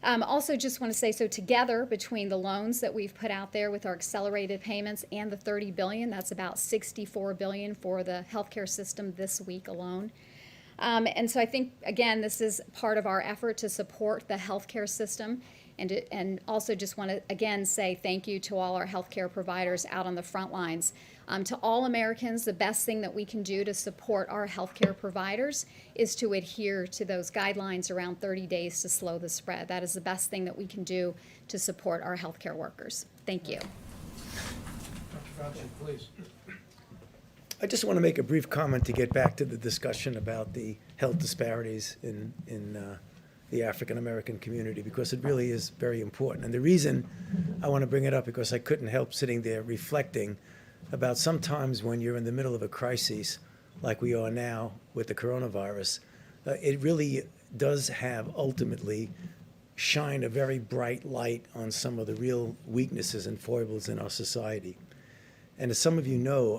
Also just want to say, so together between the loans that we've put out there with our accelerated payments and the $30 billion, that's about $64 billion for the healthcare system this week alone. And so I think, again, this is part of our effort to support the healthcare system, and also just want to, again, say thank you to all our healthcare providers out on the front lines. To all Americans, the best thing that we can do to support our healthcare providers is to adhere to those guidelines around 30 days to slow the spread. That is the best thing that we can do to support our healthcare workers. Thank you. Dr. Fauci, please. I just want to make a brief comment to get back to the discussion about the health disparities in the African American community, because it really is very important. And the reason I want to bring it up, because I couldn't help sitting there reflecting about sometimes when you're in the middle of a crisis like we are now with the coronavirus, it really does have ultimately shine a very bright light on some of the real weaknesses and foibles in our society. And as some of you know,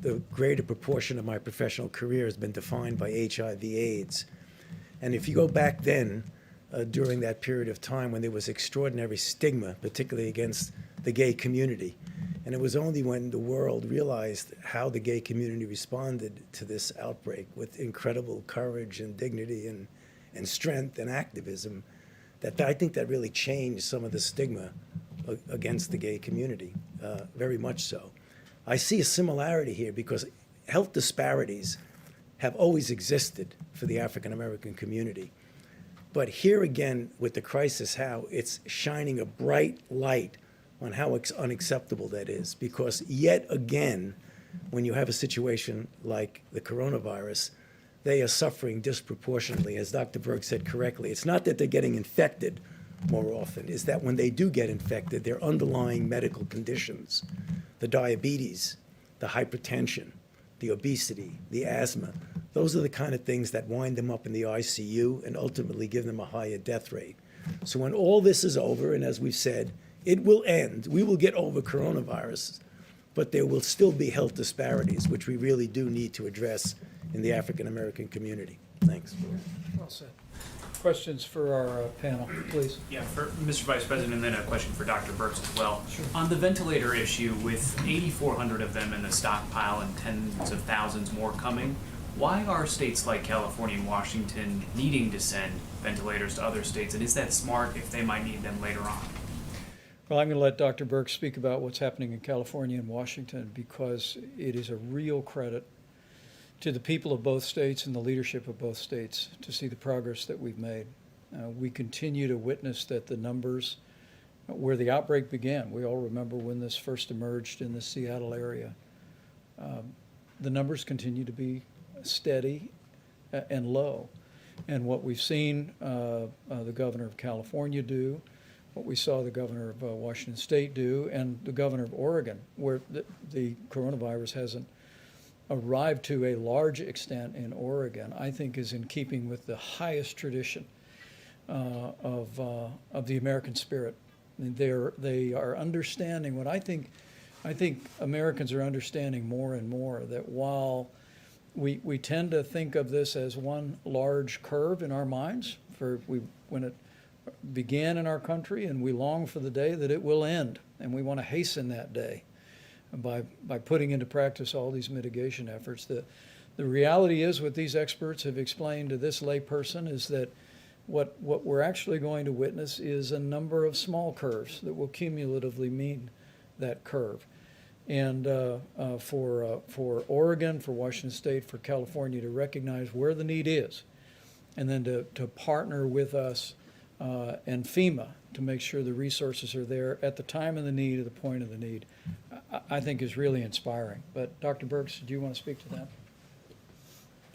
the greater proportion of my professional career has been defined by HIV/AIDS. And if you go back then, during that period of time when there was extraordinary stigma, particularly against the gay community, and it was only when the world realized how the gay community responded to this outbreak with incredible courage and dignity and strength and activism, that I think that really changed some of the stigma against the gay community, very much so. I see a similarity here because health disparities have always existed for the African American community. But here again, with the crisis, how it's shining a bright light on how unacceptable that is. Because yet again, when you have a situation like the coronavirus, they are suffering disproportionately. As Dr. Berg said correctly, it's not that they're getting infected more often, is that when they do get infected, their underlying medical conditions, the diabetes, the hypertension, the obesity, the asthma, those are the kind of things that wind them up in the ICU and ultimately give them a higher death rate. So when all this is over, and as we've said, it will end, we will get over coronavirus, but there will still be health disparities, which we really do need to address in the African American community. Thanks. Well said. Questions for our panel, please? Yeah, for Mr. Vice President, and then a question for Dr. Birx as well. Sure. On the ventilator issue, with 8,400 of them in the stockpile and tens of thousands more coming, why are states like California and Washington needing to send ventilators to other states, and is that smart if they might need them later on? Well, I'm going to let Dr. Birx speak about what's happening in California and Washington, because it is a real credit to the people of both states and the leadership of both states to see the progress that we've made. We continue to witness that the numbers where the outbreak began, we all remember when this first emerged in the Seattle area, the numbers continue to be steady and low. And what we've seen the governor of California do, what we saw the governor of Washington State do, and the governor of Oregon, where the coronavirus hasn't arrived to a large extent in Oregon, I think is in keeping with the highest tradition of the American spirit. And they are understanding what I think Americans are understanding more and more, that while we tend to think of this as one large curve in our minds when it began in our country, and we long for the day that it will end, and we want to hasten that day by putting into practice all these mitigation efforts. The reality is, what these experts have explained to this layperson, is that what we're actually going to witness is a number of small curves that will cumulatively mean that curve. And for Oregon, for Washington State, for California to recognize where the need is, and then to partner with us and FEMA to make sure the resources are there at the time of the need, at the point of the need, I think is really inspiring. But Dr. Birx, do you want to speak to that?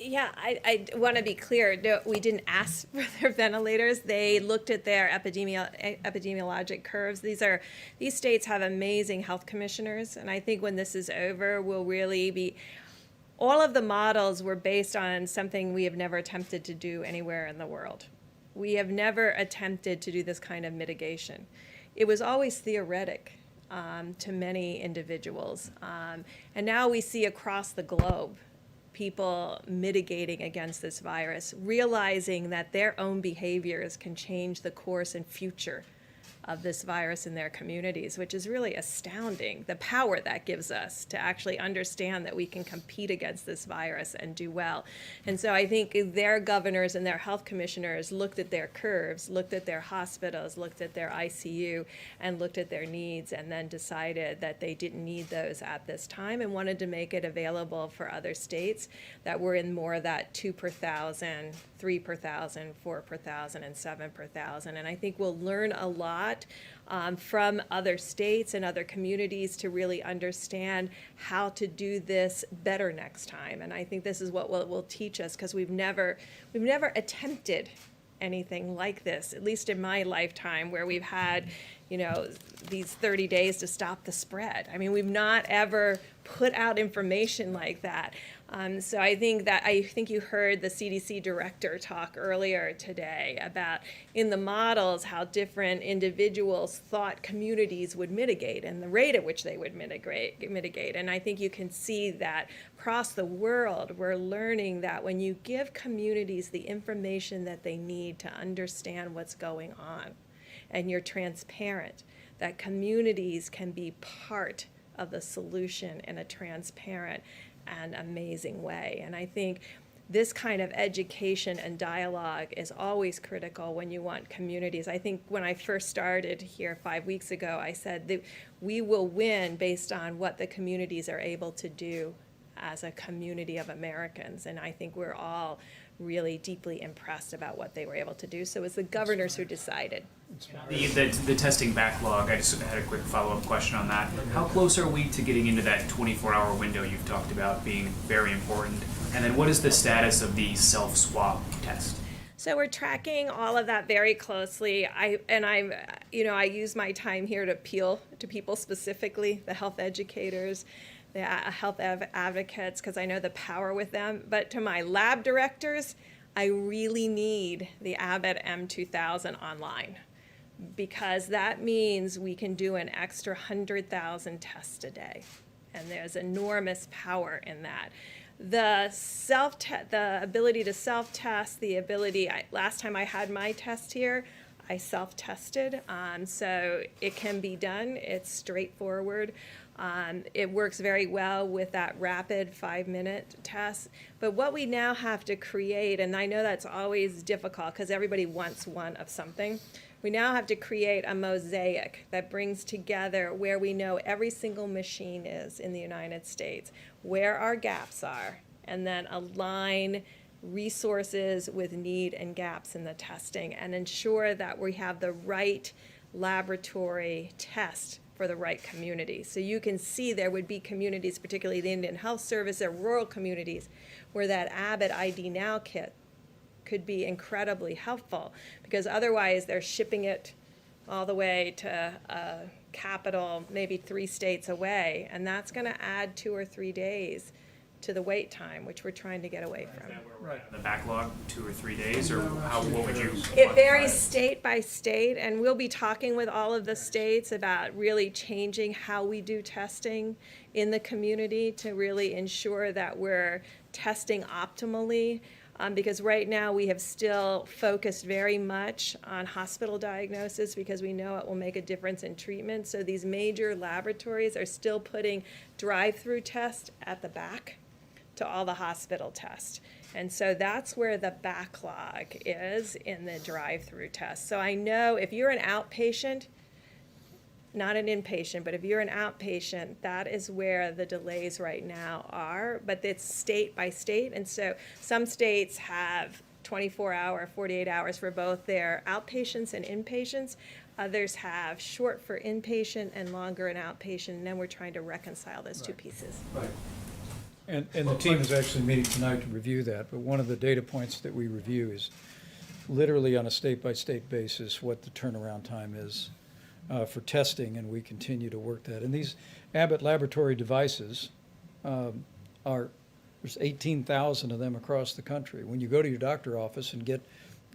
Yeah, I want to be clear. No, we didn't ask for their ventilators. They looked at their epidemiologic curves. These states have amazing health commissioners, and I think when this is over, we'll really be. All of the models were based on something we have never attempted to do anywhere in the world. We have never attempted to do this kind of mitigation. It was always theoretic to many individuals, and now we see across the globe people mitigating against this virus, realizing that their own behaviors can change the course and future of this virus in their communities, which is really astounding, the power that gives us to actually understand that we can compete against this virus and do well. And so I think their governors and their health commissioners looked at their curves, looked at their hospitals, looked at their ICU, and looked at their needs, and then decided that they didn't need those at this time and wanted to make it available for other states that were in more of that 2 per 1,000, 3 per 1,000, 4 per 1,000, and 7 per 1,000. And I think we'll learn a lot from other states and other communities to really understand how to do this better next time. And I think this is what will teach us, because we've never attempted anything like this, at least in my lifetime, where we've had, these 30 days to stop the spread. I mean, we've not ever put out information like that. So I think you heard the CDC director talk earlier today about, in the models, how different individuals thought communities would mitigate and the rate at which they would mitigate. And I think you can see that across the world, we're learning that when you give communities the information that they need to understand what's going on, and you're transparent, that communities can be part of the solution in a transparent and amazing way. And I think this kind of education and dialogue is always critical when you want communities. I think when I first started here 5 weeks ago, I said that we will win based on what the communities are able to do as a community of Americans. And I think we're all really deeply impressed about what they were able to do. So it's the governors who decided. The testing backlog, I just had a quick follow-up question on that. How close are we to getting into that 24-hour window you've talked about being very important? And then what is the status of the self-swab test? So we're tracking all of that very closely. I use my time here to appeal to people specifically, the health educators, the health advocates, because I know the power with them. But to my lab directors, I really need the Abbott M2000 online, because that means we can do an extra 100,000 tests a day. And there's enormous power in that. The ability to self-test, last time I had my test here, I self-tested, so it can be done. It's straightforward. It works very well with that rapid 5-minute test. But what we now have to create, and I know that's always difficult because everybody wants one of something, we now have to create a mosaic that brings together where we know every single machine is in the United States, where our gaps are, and then align resources with need and gaps in the testing and ensure that we have the right laboratory test for the right community. So you can see there would be communities, particularly the Indian Health Service or rural communities, where that Abbott ID Now kit could be incredibly helpful, because otherwise they're shipping it all the way to a capital, maybe 3 states away, and that's going to add 2 or 3 days to the wait time, which we're trying to get away from. The backlog, 2 or 3 days, or what would you? It varies state by state, and we'll be talking with all of the states about really changing how we do testing in the community to really ensure that we're testing optimally. Because right now we have still focused very much on hospital diagnosis because we know it will make a difference in treatment. So these major laboratories are still putting drive-through tests at the back to all the hospital tests. And so that's where the backlog is in the drive-through tests. So I know if you're an outpatient, not an inpatient, but if you're an outpatient, that is where the delays right now are, but it's state by state. And so some states have 24-hour, 48 hours for both their outpatients and inpatients. Others have short for inpatient and longer in outpatient, and then we're trying to reconcile those two pieces. Right. And the team is actually meeting tonight to review that, but one of the data points that we review is literally on a state-by-state basis what the turnaround time is for testing, and we continue to work that. And these Abbott laboratory devices there's 18,000 of them across the country. When you go to your doctor office and get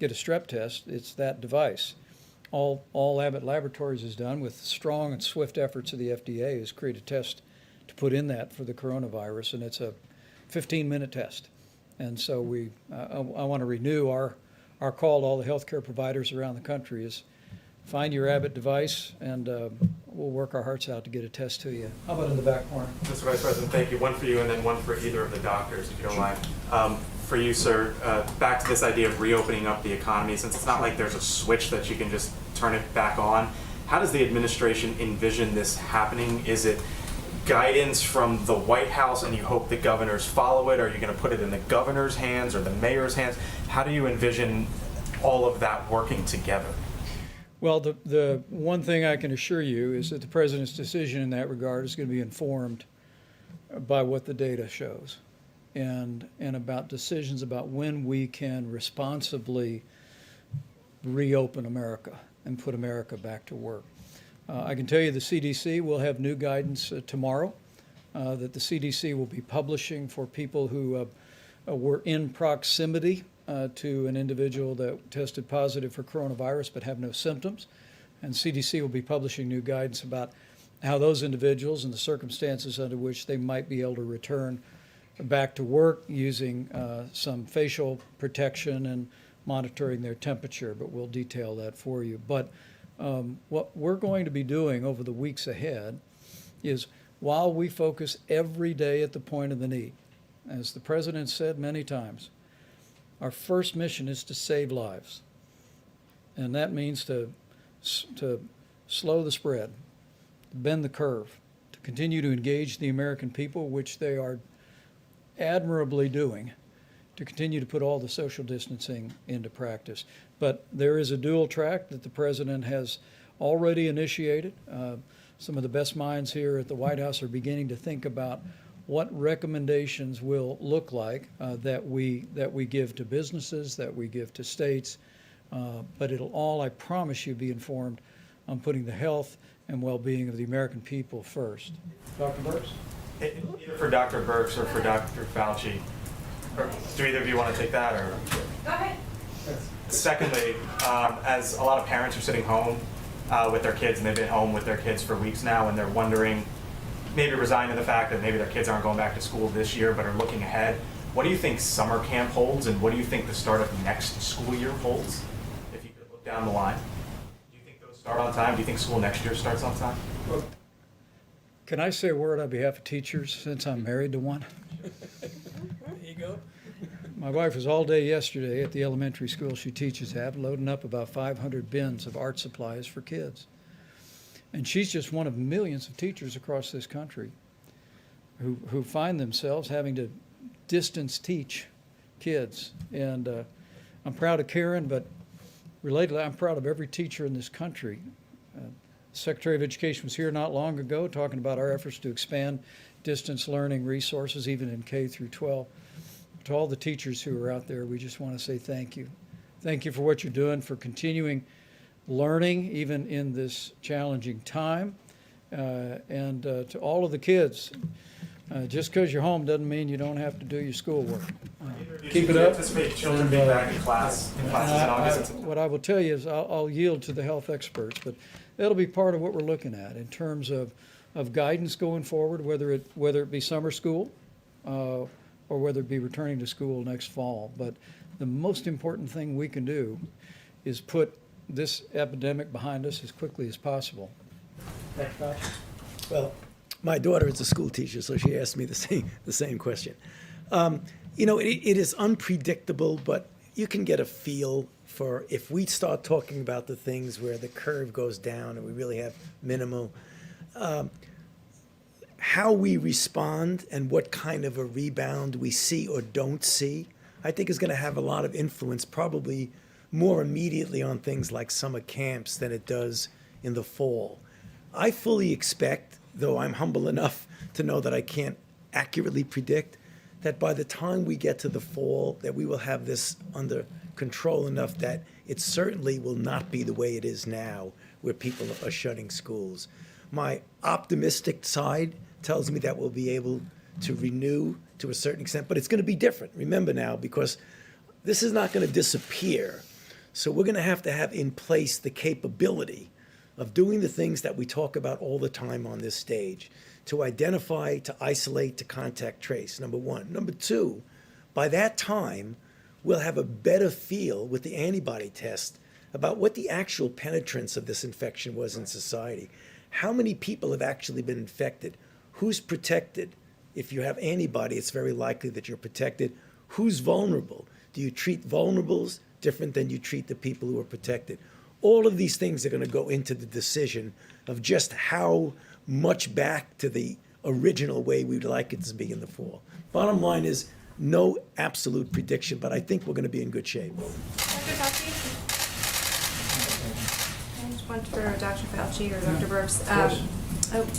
a strep test, it's that device. All Abbott Laboratories has done, with strong and swift efforts of the FDA, is create a test to put in that for the coronavirus, and it's a 15-minute test. And so I want to renew our call to all the healthcare providers around the country is find your Abbott device, and we'll work our hearts out to get a test to you. How about in the back corner? Mr. Vice President, thank you. One for you and then one for either of the doctors, if you don't mind. For you, sir, back to this idea of reopening up the economy, since it's not like there's a switch that you can just turn it back on. How does the administration envision this happening? Is it guidance from the White House and you hope the governors follow it? Are you going to put it in the governor's hands or the mayor's hands? How do you envision all of that working together? Well, the one thing I can assure you is that the president's decision in that regard is going to be informed by what the data shows and about decisions about when we can responsibly reopen America and put America back to work. I can tell you the CDC will have new guidance tomorrow that the CDC will be publishing for people who were in proximity to an individual that tested positive for coronavirus but have no symptoms. And CDC will be publishing new guidance about how those individuals and the circumstances under which they might be able to return back to work using some facial protection and monitoring their temperature, but we'll detail that for you. But what we're going to be doing over the weeks ahead is, while we focus every day at the point of the need, as the president said many times, our first mission is to save lives. And that means to slow the spread, to bend the curve, to continue to engage the American people, which they are admirably doing, to continue to put all the social distancing into practice. But there is a dual track that the president has already initiated. Some of the best minds here at the White House are beginning to think about what recommendations will look like that we give to businesses, that we give to states, but it'll all, I promise you, be informed on putting the health and well-being of the American people first. Dr. Burks? Either for Dr. Burks or for Dr. Fauci. Or do either of you want to take that? Or Go ahead. secondly, as a lot of parents are sitting home with their kids, and they've been home with their kids for weeks now, and they're wondering, maybe resigned to the fact that maybe their kids aren't going back to school this year, but are looking ahead. What do you think summer camp holds, and what do you think the start of next school year holds? If you could look down the line, do you think those start on time? Do you think school next year starts on time? Can I say a word on behalf of teachers since I'm married to one? There you go. My wife was all day yesterday at the elementary school she teaches at, loading up about 500 bins of art supplies for kids. And she's just one of millions of teachers across this country who find themselves having to distance teach kids. And I'm proud of Karen, but relatedly, I'm proud of every teacher in this country. The Secretary of Education was here not long ago talking about our efforts to expand distance learning resources, even in K through 12. To all the teachers who are out there, we just want to say thank you. Thank you for what you're doing, for continuing learning even in this challenging time. And to all of the kids, just because you're home doesn't mean you don't have to do your schoolwork. Keep it up. Anticipate children being back in classes in August. What I will tell you is I'll yield to the health experts, but that'll be part of what we're looking at in terms of guidance going forward, whether it be summer school or whether it be returning to school next fall. But the most important thing we can do is put this epidemic behind us as quickly as possible. Well, my daughter is a school teacher, so she asked me the same question. It is unpredictable, but you can get a feel for if we start talking about the things where the curve goes down and we really have minimal, how we respond and what kind of a rebound we see or don't see, I think is going to have a lot of influence, probably more immediately on things like summer camps than it does in the fall. I fully expect, though I'm humble enough to know that I can't accurately predict, that by the time we get to the fall, that we will have this under control enough that it certainly will not be the way it is now, where people are shutting schools. My optimistic side tells me that we'll be able to renew to a certain extent, but it's going to be different. Remember now, because this is not going to disappear. So we're going to have in place the capability of doing the things that we talk about all the time on this stage, to identify, to isolate, to contact trace, number one. Number two, by that time, we'll have a better feel with the antibody test about what the actual penetrance of this infection was in society. How many people have actually been infected? Who's protected? If you have antibody, it's very likely that you're protected. Who's vulnerable? Do you treat vulnerables different than you treat the people who are protected? All of these things are going to go into the decision of just how much back to the original way we'd like it to be in the fall. Bottom line is no absolute prediction, but I think we're going to be in good shape. Dr. Fauci? I just want for Dr. Fauci or Dr. Burks.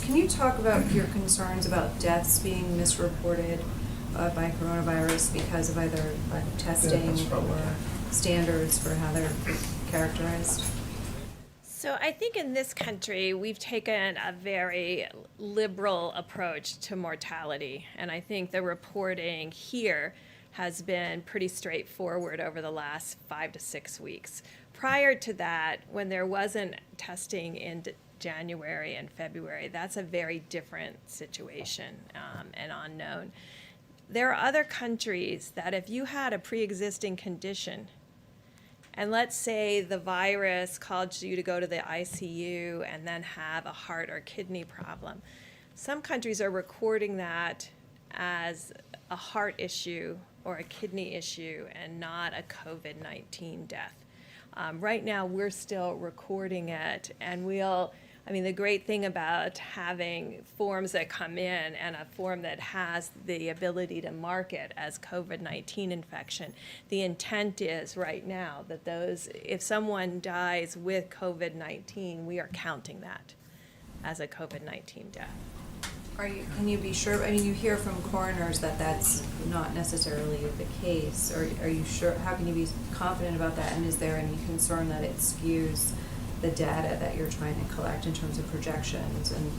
Can you talk about your concerns about deaths being misreported by coronavirus because of either lack of testing or standards for how they're characterized? So I think in this country, we've taken a very liberal approach to mortality. And I think the reporting here has been pretty straightforward over the last 5 to 6 weeks. Prior to that, when there wasn't testing in January and February, that's a very different situation and unknown. There are other countries that if you had a pre-existing condition, and let's say the virus caused you to go to the ICU and then have a heart or kidney problem. Some countries are recording that as a heart issue or a kidney issue and not a COVID-19 death. Right now, we're still recording it, and the great thing about having forms that come in and a form that has the ability to mark it as COVID-19 infection, the intent is right now that if someone dies with COVID-19, we are counting that as a COVID-19 death. Can you be sure, I mean, you hear from coroners that that's not necessarily the case. Are you sure, how can you be confident about that? And is there any concern that it skews the data that you're trying to collect in terms of projections and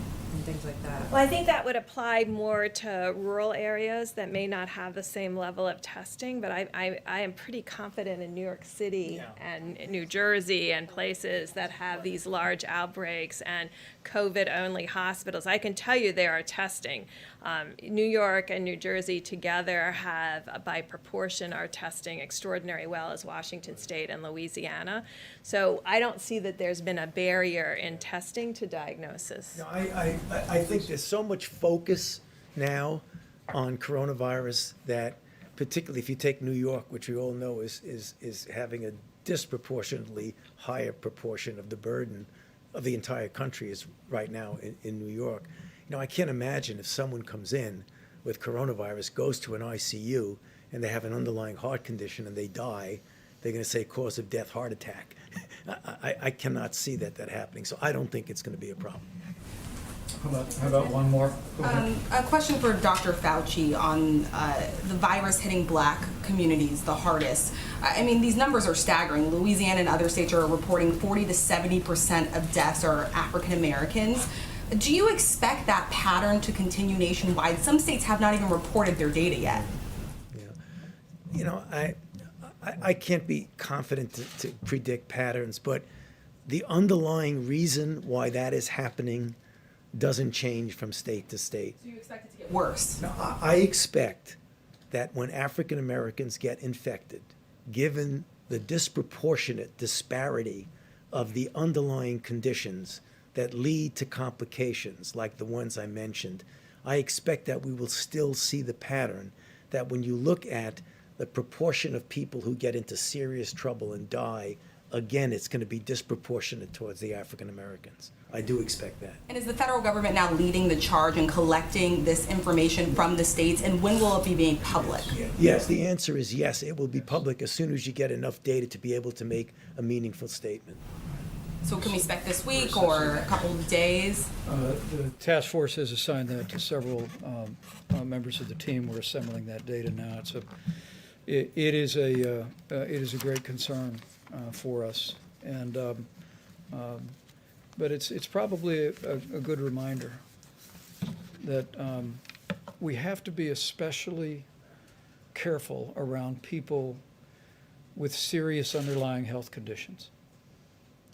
things like that? Well, I think that would apply more to rural areas that may not have the same level of testing, but I am pretty confident in New York City and New Jersey and places that have these large outbreaks and COVID-only hospitals. I can tell you they are testing. New York and New Jersey together have, by proportion, are testing extraordinarily well as Washington State and Louisiana. So I don't see that there's been a barrier in testing to diagnosis. No, I think there's so much focus now on coronavirus that, particularly if you take New York, which we all know is having a disproportionately higher proportion of the burden of the entire country is right now in New York. You know, I can't imagine if someone comes in with coronavirus, goes to an ICU, and they have an underlying heart condition and they die, they're going to say cause of death, heart attack. I cannot see that happening, so I don't think it's going to be a problem. How about one more? A question for Dr. Fauci on the virus hitting Black communities the hardest. I mean, these numbers are staggering. Louisiana and other states are reporting 40 to 70% of deaths are African Americans. Do you expect that pattern to continue nationwide? Some states have not even reported their data yet. Yeah. You know, I can't be confident to predict patterns, but the underlying reason why that is happening doesn't change from state to state. So you expect it to get worse? No, I expect that when African Americans get infected, given the disproportionate disparity of the underlying conditions that lead to complications like the ones I mentioned, I expect that we will still see the pattern that when you look at the proportion of people who get into serious trouble and die, again, it's going to be disproportionate towards the African Americans. I do expect that. And is the federal government now leading the charge in collecting this information from the states, and when will it be made public? Yes, the answer is yes. It will be public as soon as you get enough data to be able to make a meaningful statement. So can we expect this week or a couple of days? The task force has assigned that to several members of the team. We're assembling that data now. It is a great concern for us, and but it's probably a good reminder that we have to be especially careful around people with serious underlying health conditions.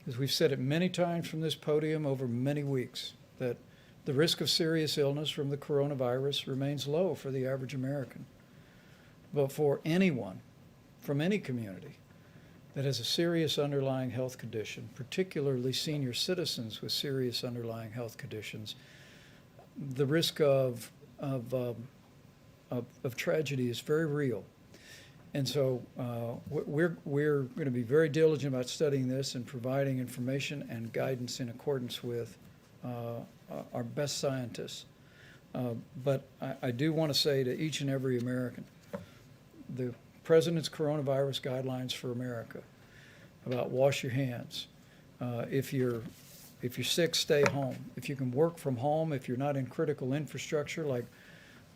As we've said it many times from this podium over many weeks, that the risk of serious illness from the coronavirus remains low for the average American. But for anyone from any community that has a serious underlying health condition, particularly senior citizens with serious underlying health conditions, the risk of tragedy is very real. And so we're going to be very diligent about studying this and providing information and guidance in accordance with our best scientists. But I do want to say to each and every American, the President's coronavirus guidelines for America about wash your hands. If you're sick, stay home. If you can work from home, if you're not in critical infrastructure like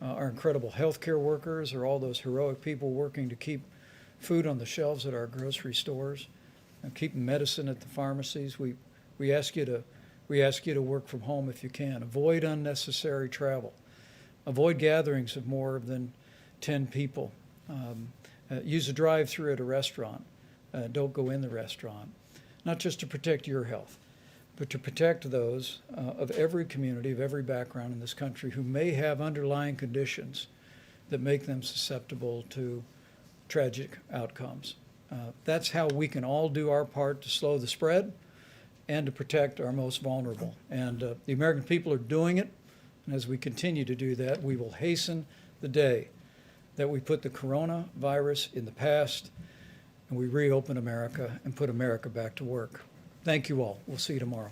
our incredible healthcare workers or all those heroic people working to keep food on the shelves at our grocery stores and keep medicine at the pharmacies, we ask you to work from home if you can. Avoid unnecessary travel. Avoid gatherings of more than 10 people. Use a drive-through at a restaurant. Don't go in the restaurant. Not just to protect your health, but to protect those of every community, of every background in this country who may have underlying conditions that make them susceptible to tragic outcomes. That's how we can all do our part to slow the spread and to protect our most vulnerable. And the American people are doing it, and as we continue to do that, we will hasten the day that we put the coronavirus in the past and we reopen America and put America back to work. Thank you all. We'll see you tomorrow.